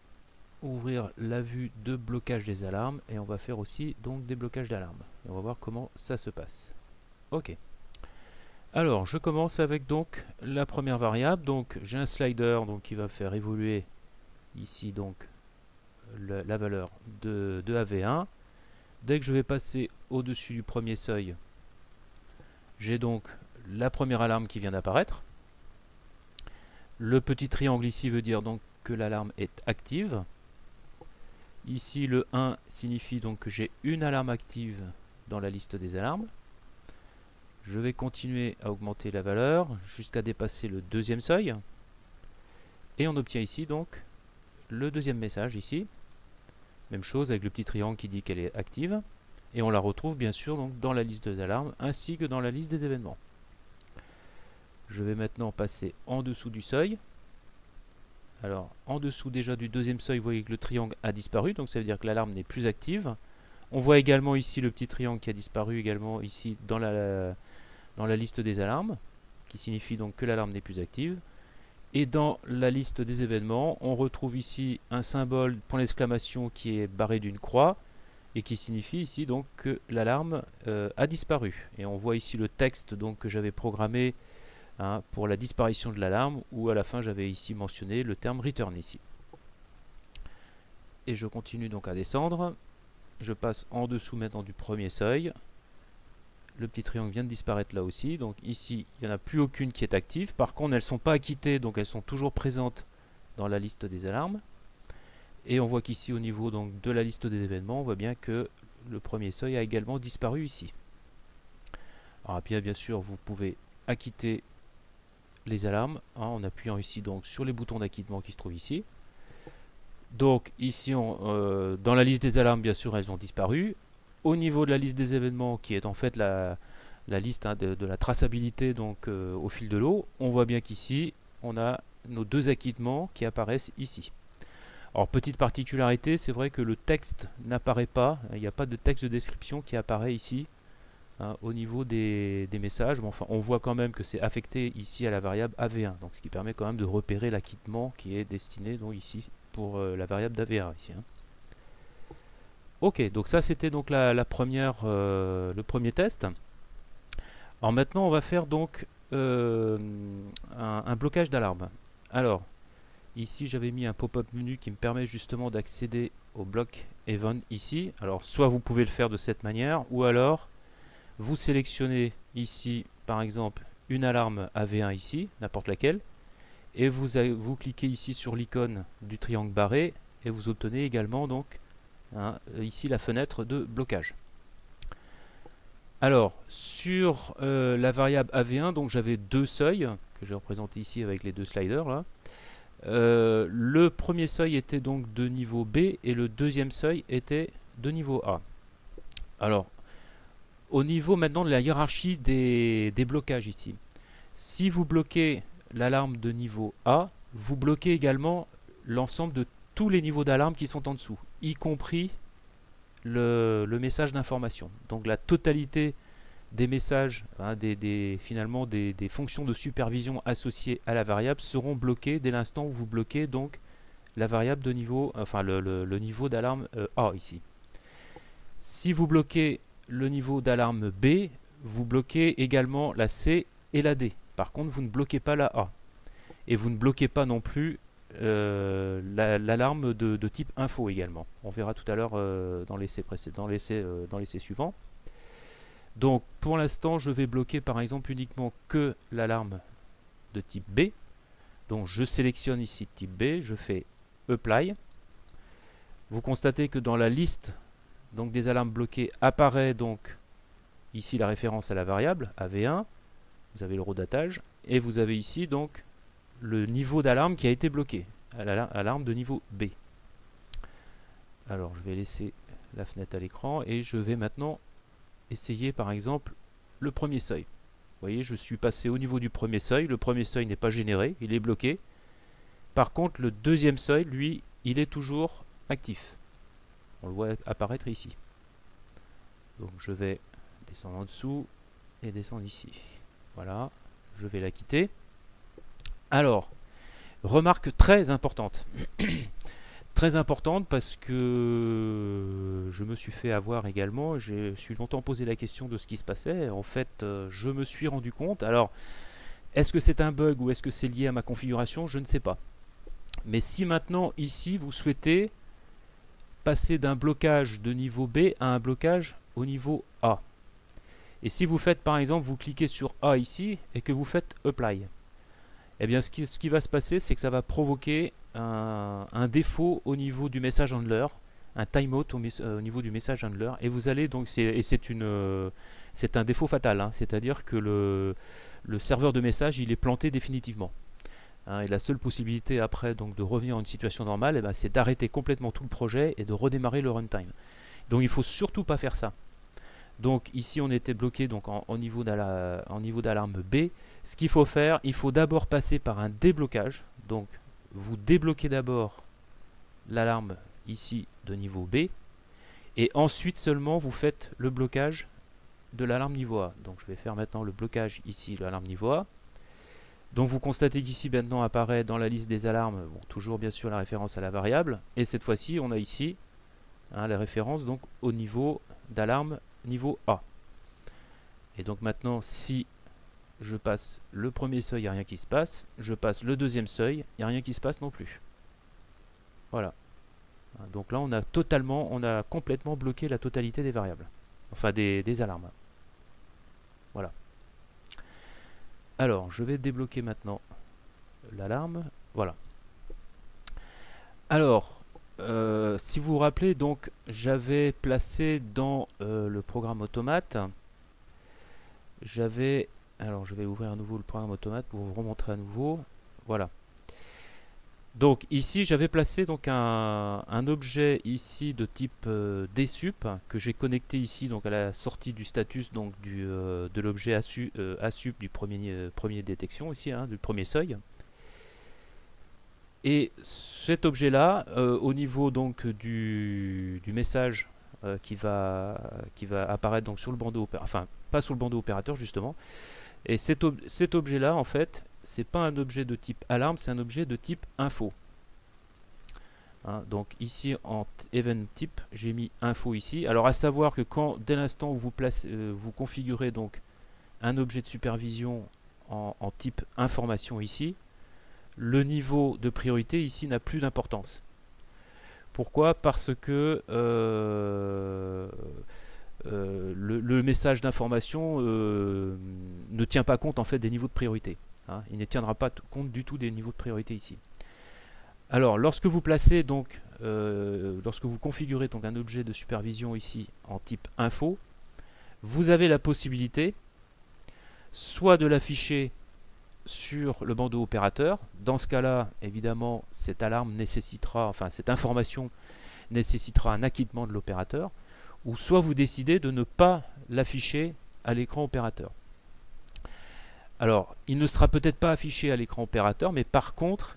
ouvrir la vue de blocage des alarmes et on va faire aussi donc des blocages d'alarmes. On va voir comment ça se passe. Ok. Alors, je commence avec donc la première variable. Donc, j'ai un slider donc qui va faire évoluer ici donc la valeur de AV1. Dès que je vais passer au-dessus du premier seuil, j'ai donc la première alarme qui vient d'apparaître. Le petit triangle ici veut dire donc que l'alarme est active. Ici, le 1 signifie donc que j'ai une alarme active dans la liste des alarmes. Je vais continuer à augmenter la valeur jusqu'à dépasser le deuxième seuil. Et on obtient ici donc le deuxième message ici. Même chose avec le petit triangle qui dit qu'elle est active. Et on la retrouve bien sûr donc dans la liste des alarmes ainsi que dans la liste des événements. Je vais maintenant passer en dessous du seuil. Alors en dessous déjà du deuxième seuil, vous voyez que le triangle a disparu. Donc ça veut dire que l'alarme n'est plus active. On voit également ici le petit triangle qui a disparu également ici dans la liste des alarmes, qui signifie donc que l'alarme n'est plus active. Et dans la liste des événements, on retrouve ici un symbole point d'exclamation qui est barré d'une croix et qui signifie ici donc que l'alarme a disparu. Et on voit ici le texte donc que j'avais programmé, hein, pour la disparition de l'alarme, où à la fin j'avais ici mentionné le terme return ici. Et je continue donc à descendre. Je passe en dessous maintenant du premier seuil. Le petit triangle vient de disparaître là aussi. Donc ici, il n'y en a plus aucune qui est active. Par contre, elles ne sont pas acquittées, donc elles sont toujours présentes dans la liste des alarmes. Et on voit qu'ici, au niveau donc de la liste des événements, on voit bien que le premier seuil a également disparu ici. Alors bien sûr, vous pouvez acquitter les alarmes, hein, en appuyant ici donc sur les boutons d'acquittement qui se trouvent ici. Donc ici, dans la liste des alarmes, bien sûr, elles ont disparu. Au niveau de la liste des événements, qui est en fait la liste, hein, de la traçabilité donc au fil de l'eau, on voit bien qu'ici, on a nos deux acquittements qui apparaissent ici. Alors petite particularité, c'est vrai que le texte n'apparaît pas, il n'y a pas de texte de description qui apparaît ici hein, au niveau des messages. Bon, enfin, on voit quand même que c'est affecté ici à la variable AV1, donc ce qui permet quand même de repérer l'acquittement qui est destiné donc ici pour la variable d'AV1 ici. Hein. Ok, donc ça c'était donc le premier test. Alors maintenant on va faire donc un blocage d'alarme. Alors ici j'avais mis un pop-up menu qui me permet justement d'accéder au bloc event ici. Alors soit vous pouvez le faire de cette manière ou alors vous sélectionnez ici par exemple une alarme AV1 ici, n'importe laquelle, et vous cliquez ici sur l'icône du triangle barré et vous obtenez également donc hein, ici la fenêtre de blocage. Alors sur la variable AV1 donc j'avais deux seuils que j'ai représenté ici avec les deux sliders là. Le premier seuil était donc de niveau B et le deuxième seuil était de niveau A. Alors au niveau maintenant de la hiérarchie des blocages ici, si vous bloquez l'alarme de niveau A, vous bloquez également l'ensemble de tous les niveaux d'alarme qui sont en dessous, y compris le message d'information. Donc la totalité des messages, hein, finalement des fonctions de supervision associées à la variable seront bloquées dès l'instant où vous bloquez donc la variable de niveau, enfin le niveau d'alarme A ici. Si vous bloquez le niveau d'alarme B, vous bloquez également la C et la D. Par contre, vous ne bloquez pas la A. Et vous ne bloquez pas non plus l'alarme de type info également. On verra tout à l'heure dans l'essai suivant. Donc pour l'instant, je vais bloquer par exemple uniquement que l'alarme de type B. Donc je sélectionne ici type B, je fais Apply. Vous constatez que dans la liste donc, des alarmes bloquées apparaît donc ici la référence à la variable AV1. Vous avez le row d'attache et vous avez ici donc le niveau d'alarme qui a été bloqué, alarme de niveau B. Alors je vais laisser la fenêtre à l'écran et je vais maintenant essayer par exemple le premier seuil. Vous voyez, je suis passé au niveau du premier seuil. Le premier seuil n'est pas généré, il est bloqué. Par contre, le deuxième seuil, lui, il est toujours actif. On le voit apparaître ici. Donc je vais descendre en dessous et descendre ici. Voilà, je vais la quitter. Alors, remarque très importante. Très importante parce que je me suis fait avoir également. Je suis longtemps posé la question de ce qui se passait. En fait, je me suis rendu compte. Alors, est-ce que c'est un bug ou est-ce que c'est lié à ma configuration? Je ne sais pas. Mais si maintenant, ici, vous souhaitez passer d'un blocage de niveau B à un blocage au niveau A. Et si vous faites par exemple, vous cliquez sur A ici et que vous faites Apply, eh bien ce qui va se passer, c'est que ça va provoquer un défaut au niveau du message handler, un timeout au niveau du message handler, et vous allez donc, c'est un défaut fatal, hein, c'est-à-dire que le serveur de message il est planté définitivement. Hein, et la seule possibilité après donc de revenir à une situation normale, eh ben, c'est d'arrêter complètement tout le projet et de redémarrer le runtime. Donc il ne faut surtout pas faire ça. Donc ici on était bloqué donc en niveau d'alarme B. Ce qu'il faut faire, il faut d'abord passer par un déblocage. Donc vous débloquez d'abord l'alarme ici de niveau B et ensuite seulement vous faites le blocage de l'alarme niveau A. Donc je vais faire maintenant le blocage ici de l'alarme niveau A. Donc vous constatez qu'ici maintenant apparaît dans la liste des alarmes, bon, toujours bien sûr la référence à la variable, et cette fois-ci on a ici hein, la référence donc au niveau d'alarme niveau A. Et donc maintenant si je passe le premier seuil, il n'y a rien qui se passe, je passe le deuxième seuil, il n'y a rien qui se passe non plus. Voilà. Donc là on a complètement bloqué la totalité des variables, enfin des alarmes. Voilà. Alors, je vais débloquer maintenant l'alarme. Voilà. Alors, si vous vous rappelez, donc j'avais placé dans le programme automate, alors je vais ouvrir à nouveau le programme automate pour vous remontrer à nouveau. Voilà. Donc ici, j'avais placé donc un objet ici de type dsup que j'ai connecté ici donc à la sortie du status donc de l'objet asup du premier détection ici, hein, du premier seuil. Et cet objet-là, au niveau donc du message qui va apparaître donc sur le bandeau opérateur, enfin pas sur le bandeau opérateur justement, et cet objet-là en fait, c'est pas un objet de type alarme, c'est un objet de type info. Hein, donc ici en event type, j'ai mis info ici. Alors à savoir que dès l'instant où vous configurez donc un objet de supervision en type information ici, le niveau de priorité ici n'a plus d'importance. Pourquoi? Parce que le message d'information ne tient pas compte en fait des niveaux de priorité. Hein. Il ne tiendra pas compte du tout des niveaux de priorité ici. Alors, lorsque vous placez donc, lorsque vous configurez donc un objet de supervision ici en type info, vous avez la possibilité soit de l'afficher sur le bandeau opérateur. Dans ce cas-là, évidemment, cette alarme nécessitera, enfin cette information nécessitera un acquittement de l'opérateur, ou soit vous décidez de ne pas l'afficher à l'écran opérateur. Alors, il ne sera peut-être pas affiché à l'écran opérateur, mais par contre,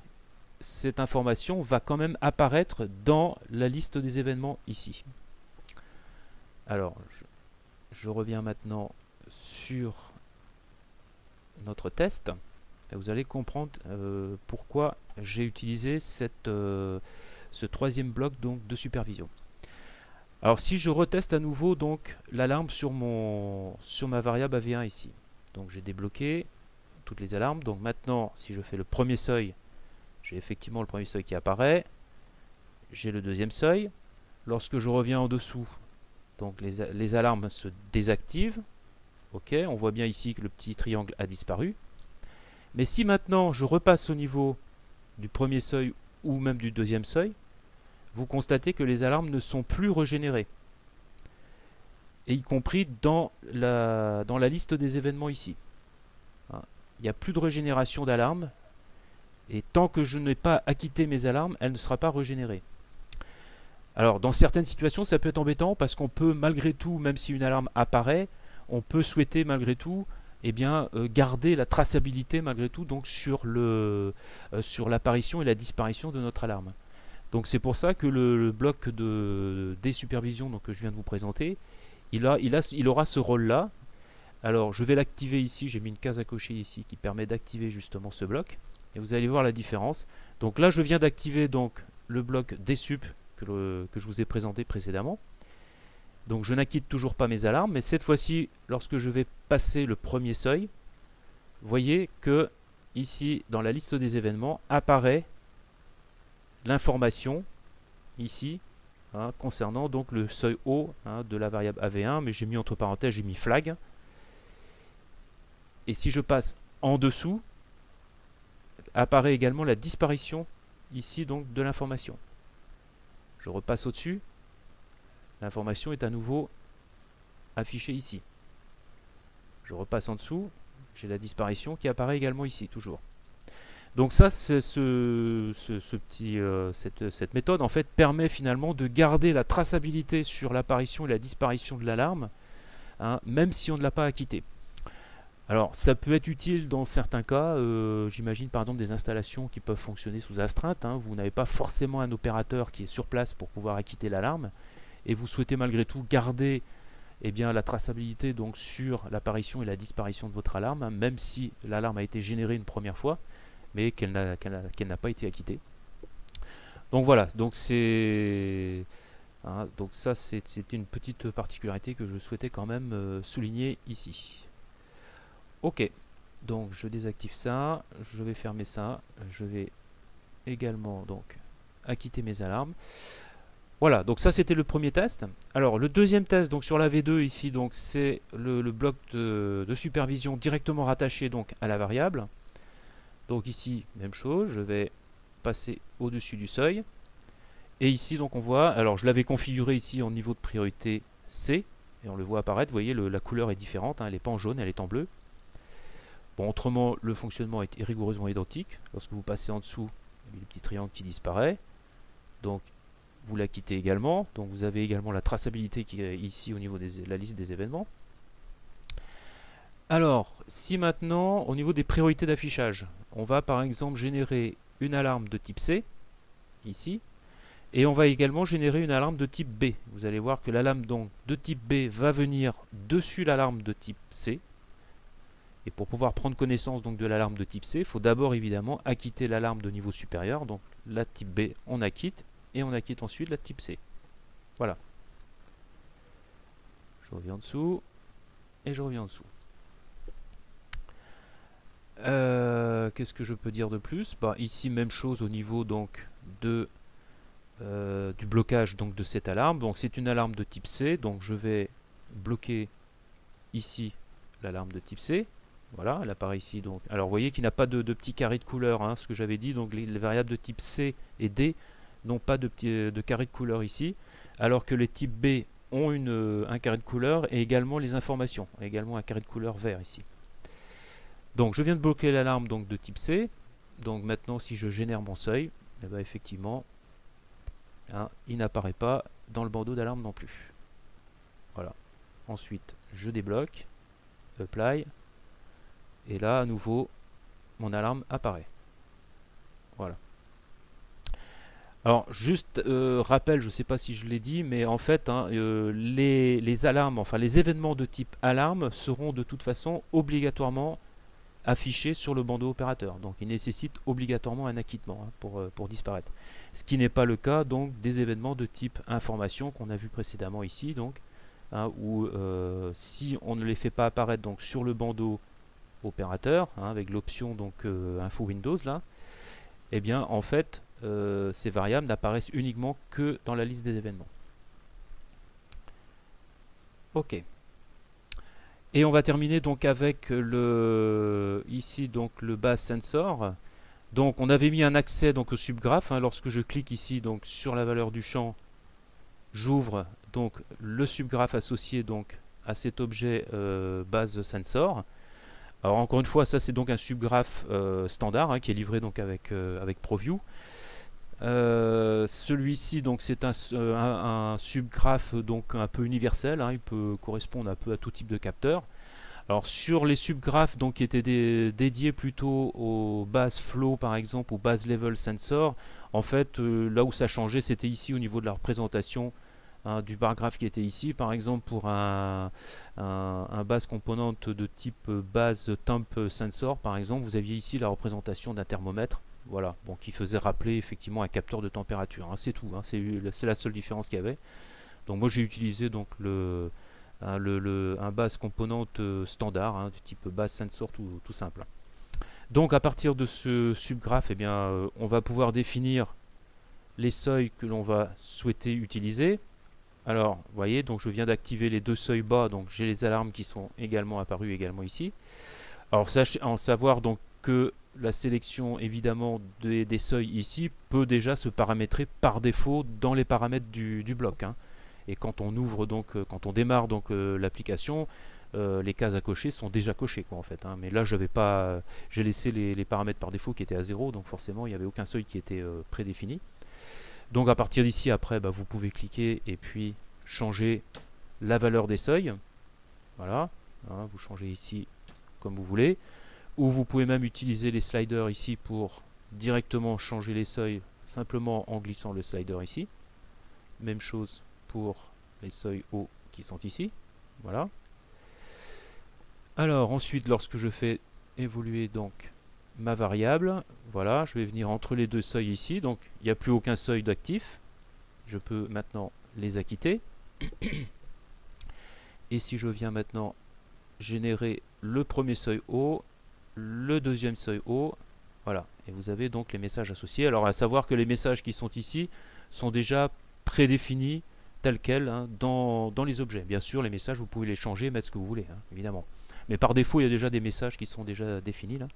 cette information va quand même apparaître dans la liste des événements ici. Alors, je reviens maintenant sur notre test. Et vous allez comprendre pourquoi j'ai utilisé ce troisième bloc donc, de supervision. Alors si je reteste à nouveau donc l'alarme sur ma variable AV1 ici. Donc j'ai débloqué toutes les alarmes. Donc maintenant, si je fais le premier seuil, j'ai effectivement le premier seuil qui apparaît. J'ai le deuxième seuil. Lorsque je reviens en dessous, donc les alarmes se désactivent. Ok, on voit bien ici que le petit triangle a disparu. Mais si maintenant je repasse au niveau du premier seuil ou même du deuxième seuil, vous constatez que les alarmes ne sont plus régénérées. Et y compris dans la liste des événements ici. Hein, il n'y a plus de régénération d'alarmes. Et tant que je n'ai pas acquitté mes alarmes, elle ne sera pas régénérée. Alors dans certaines situations, ça peut être embêtant parce qu'on peut malgré tout, même si une alarme apparaît, on peut souhaiter malgré tout garder la traçabilité malgré tout donc sur l'apparition et la disparition de notre alarme. Donc c'est pour ça que le bloc des supervisions donc, que je viens de vous présenter, il aura ce rôle-là. Alors je vais l'activer ici, j'ai mis une case à cocher ici qui permet d'activer justement ce bloc. Et vous allez voir la différence. Donc là je viens d'activer donc le bloc des sup que je vous ai présenté précédemment. Donc je n'acquitte toujours pas mes alarmes, mais cette fois-ci, lorsque je vais passer le premier seuil, vous voyez que ici, dans la liste des événements, apparaît l'information ici, hein, concernant donc le seuil haut de la variable AV1, mais j'ai mis entre parenthèses, j'ai mis flag. Et si je passe en dessous, apparaît également la disparition ici donc de l'information. Je repasse au-dessus. L'information est à nouveau affichée ici. Je repasse en dessous, j'ai la disparition qui apparaît également ici, toujours. Donc ça, cette méthode en fait permet finalement de garder la traçabilité sur l'apparition et la disparition de l'alarme, hein, même si on ne l'a pas acquitté. Alors ça peut être utile dans certains cas, j'imagine par exemple des installations qui peuvent fonctionner sous astreinte, hein, vous n'avez pas forcément un opérateur qui est sur place pour pouvoir acquitter l'alarme, et vous souhaitez malgré tout garder la traçabilité donc sur l'apparition et la disparition de votre alarme, hein, même si l'alarme a été générée une première fois, mais qu'elle n'a pas été acquittée. Donc voilà, donc donc ça c'est une petite particularité que je souhaitais quand même souligner ici. Ok, donc je désactive ça, je vais fermer ça, je vais également donc acquitter mes alarmes. Voilà, donc ça c'était le premier test. Alors le deuxième test donc sur la V2 ici, donc c'est le bloc de supervision directement rattaché donc à la variable. Donc ici même chose, je vais passer au-dessus du seuil. Et ici donc on voit, alors je l'avais configuré ici en niveau de priorité C, et on le voit apparaître, vous voyez la couleur est différente, hein, elle n'est pas en jaune, elle est en bleu. Bon, autrement le fonctionnement est rigoureusement identique. Lorsque vous passez en dessous, il y a le petit triangle qui disparaît. Donc vous la quittez également, donc vous avez également la traçabilité qui est ici au niveau de la liste des événements. Alors, si maintenant, au niveau des priorités d'affichage, on va par exemple générer une alarme de type C, ici, et on va également générer une alarme de type B. Vous allez voir que l'alarme donc de type B va venir dessus l'alarme de type C. Et pour pouvoir prendre connaissance donc de l'alarme de type C, il faut d'abord évidemment acquitter l'alarme de niveau supérieur. Donc la type B, on acquitte, et on acquitte ensuite la type C. Voilà. Je reviens en dessous, et je reviens en dessous. Qu'est-ce que je peux dire de plus? Bah, ici, même chose au niveau donc de du blocage donc de cette alarme. Donc c'est une alarme de type C, donc je vais bloquer ici l'alarme de type C. Voilà, elle apparaît ici. Donc, alors vous voyez qu'il n'a pas de petit carré de couleur, hein, ce que j'avais dit. Donc les variables de type C et D n'ont pas de carré de couleur ici, alors que les types B ont un carré de couleur et également les informations, également un carré de couleur vert ici. Donc je viens de bloquer l'alarme donc de type C. Donc maintenant si je génère mon seuil, eh ben, effectivement hein, il n'apparaît pas dans le bandeau d'alarme non plus. Voilà. Ensuite je débloque, apply, et là à nouveau mon alarme apparaît. Voilà. Alors juste rappel, je ne sais pas si je l'ai dit, mais en fait hein, les alarmes, enfin les événements de type alarme seront de toute façon obligatoirement affichés sur le bandeau opérateur. Donc ils nécessitent obligatoirement un acquittement hein, pour disparaître. Ce qui n'est pas le cas donc des événements de type information qu'on a vu précédemment ici, donc hein, où si on ne les fait pas apparaître donc sur le bandeau opérateur hein, avec l'option donc info Windows là, eh bien en fait ces variables n'apparaissent uniquement que dans la liste des événements. Ok. Et on va terminer donc avec ici donc le base sensor. Donc on avait mis un accès donc au subgraphe. Hein, lorsque je clique ici donc sur la valeur du champ, j'ouvre donc le subgraphe associé donc à cet objet base sensor. Alors encore une fois, ça c'est donc un subgraphe standard hein, qui est livré donc avec ProView. Celui-ci donc c'est un subgraphe donc un peu universel, hein, il peut correspondre un peu à tout type de capteur. Alors sur les subgraphes donc qui étaient dédiés plutôt aux bases flow par exemple, aux bases level sensor, en fait là où ça changeait c'était ici au niveau de la représentation hein, du bar graph qui était ici. Par exemple pour un base componente de type base temp sensor par exemple, vous aviez ici la représentation d'un thermomètre. Voilà, bon, qui faisait rappeler effectivement un capteur de température. Hein, c'est tout, hein, c'est la seule différence qu'il y avait. Donc moi j'ai utilisé donc un base componente standard, hein, du type base sensor tout simple. Donc à partir de ce subgraphe, eh bien, on va pouvoir définir les seuils que l'on va souhaiter utiliser. Alors, vous voyez, donc je viens d'activer les deux seuils bas, donc j'ai les alarmes qui sont également apparues également ici. Alors sachez en savoir donc que la sélection évidemment des seuils ici peut déjà se paramétrer par défaut dans les paramètres du bloc. Hein. Et quand on ouvre donc, quand on démarre donc l'application, les cases à cocher sont déjà cochées quoi en fait. Hein. Mais là je vais pas, j'ai laissé les paramètres par défaut qui étaient à 0, donc forcément il n'y avait aucun seuil qui était prédéfini. Donc à partir d'ici après, bah, vous pouvez cliquer et puis changer la valeur des seuils. Voilà, hein, vous changez ici comme vous voulez. Ou vous pouvez même utiliser les sliders ici pour directement changer les seuils simplement en glissant le slider ici. Même chose pour les seuils hauts qui sont ici. Voilà. Alors ensuite lorsque je fais évoluer donc ma variable, voilà, je vais venir entre les deux seuils ici. Donc il n'y a plus aucun seuil d'actif. Je peux maintenant les acquitter. Et si je viens maintenant générer le premier seuil haut, le deuxième seuil haut, voilà, et vous avez donc les messages associés. Alors à savoir que les messages qui sont ici sont déjà prédéfinis tels quels hein, dans les objets. Bien sûr les messages vous pouvez les changer, mettre ce que vous voulez, hein, évidemment. Mais par défaut il y a déjà des messages qui sont déjà définis là.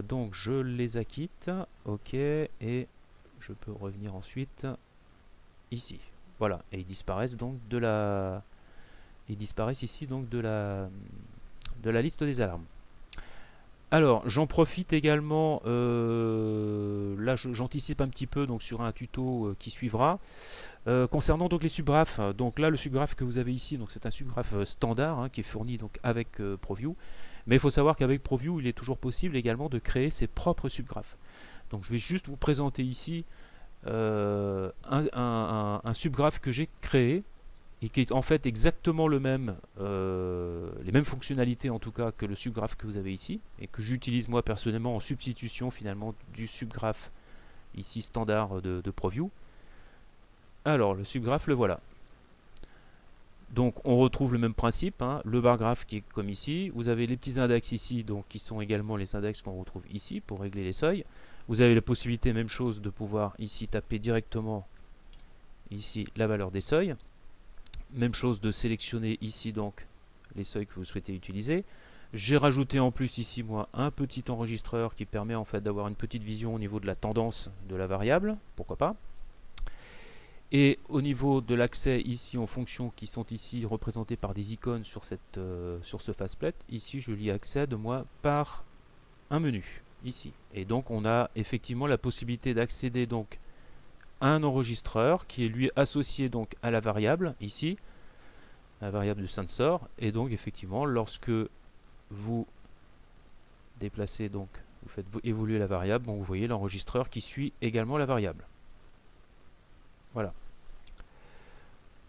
Donc je les acquitte, ok, et je peux revenir ensuite ici. Voilà, et ils disparaissent donc de la... Ils disparaissent ici donc de la liste des alarmes. Alors j'en profite également, là j'anticipe un petit peu donc sur un tuto qui suivra, concernant donc les subgraphes. Donc là le subgraphe que vous avez ici, donc c'est un subgraphe standard hein, qui est fourni donc avec ProView. Mais il faut savoir qu'avec ProView, il est toujours possible également de créer ses propres subgraphes. Donc je vais juste vous présenter ici un subgraphe que j'ai créé et qui est en fait exactement le même, les mêmes fonctionnalités en tout cas que le subgraphe que vous avez ici et que j'utilise moi personnellement en substitution finalement du subgraphe ici standard de ProView. Alors le subgraphe le voilà. Donc on retrouve le même principe, hein, le bar graph qui est comme ici, vous avez les petits index ici donc qui sont également les index qu'on retrouve ici pour régler les seuils. Vous avez la possibilité, même chose, de pouvoir ici taper directement ici la valeur des seuils. Même chose de sélectionner ici donc les seuils que vous souhaitez utiliser. J'ai rajouté en plus ici moi un petit enregistreur qui permet en fait d'avoir une petite vision au niveau de la tendance de la variable, pourquoi pas. Et au niveau de l'accès ici aux fonctions qui sont ici représentées par des icônes sur ce faceplate, ici je l'y accède moi par un menu ici. Et donc on a effectivement la possibilité d'accéder donc à un enregistreur qui est lui associé donc à la variable ici, la variable de sensor, et donc effectivement lorsque vous déplacez donc, vous faites évoluer la variable, bon, vous voyez l'enregistreur qui suit également la variable. Voilà.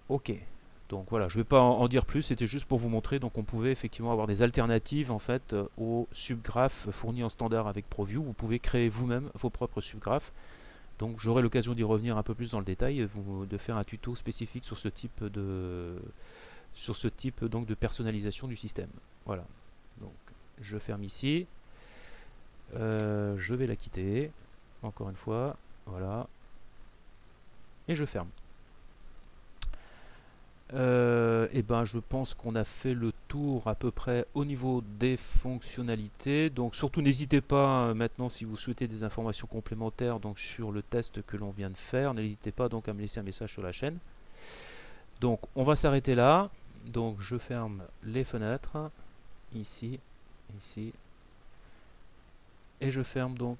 Ok. Donc voilà, je ne vais pas en dire plus, c'était juste pour vous montrer, donc on pouvait effectivement avoir des alternatives en fait aux subgraphes fournis en standard avec ProView. Vous pouvez créer vous-même vos propres subgraphes. Donc j'aurai l'occasion d'y revenir un peu plus dans le détail, de faire un tuto spécifique sur ce type donc de personnalisation du système. Voilà. Donc je ferme ici. Je vais la quitter. Encore une fois. Voilà. Et je ferme. Et ben je pense qu'on a fait le tour à peu près au niveau des fonctionnalités. Donc surtout n'hésitez pas maintenant si vous souhaitez des informations complémentaires donc sur le test que l'on vient de faire, n'hésitez pas donc à me laisser un message sur la chaîne. Donc on va s'arrêter là. Donc je ferme les fenêtres ici, ici, et je ferme donc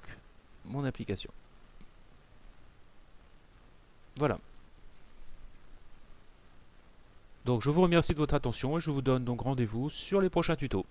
mon application. Voilà. Donc je vous remercie de votre attention et je vous donne donc rendez-vous sur les prochains tutos.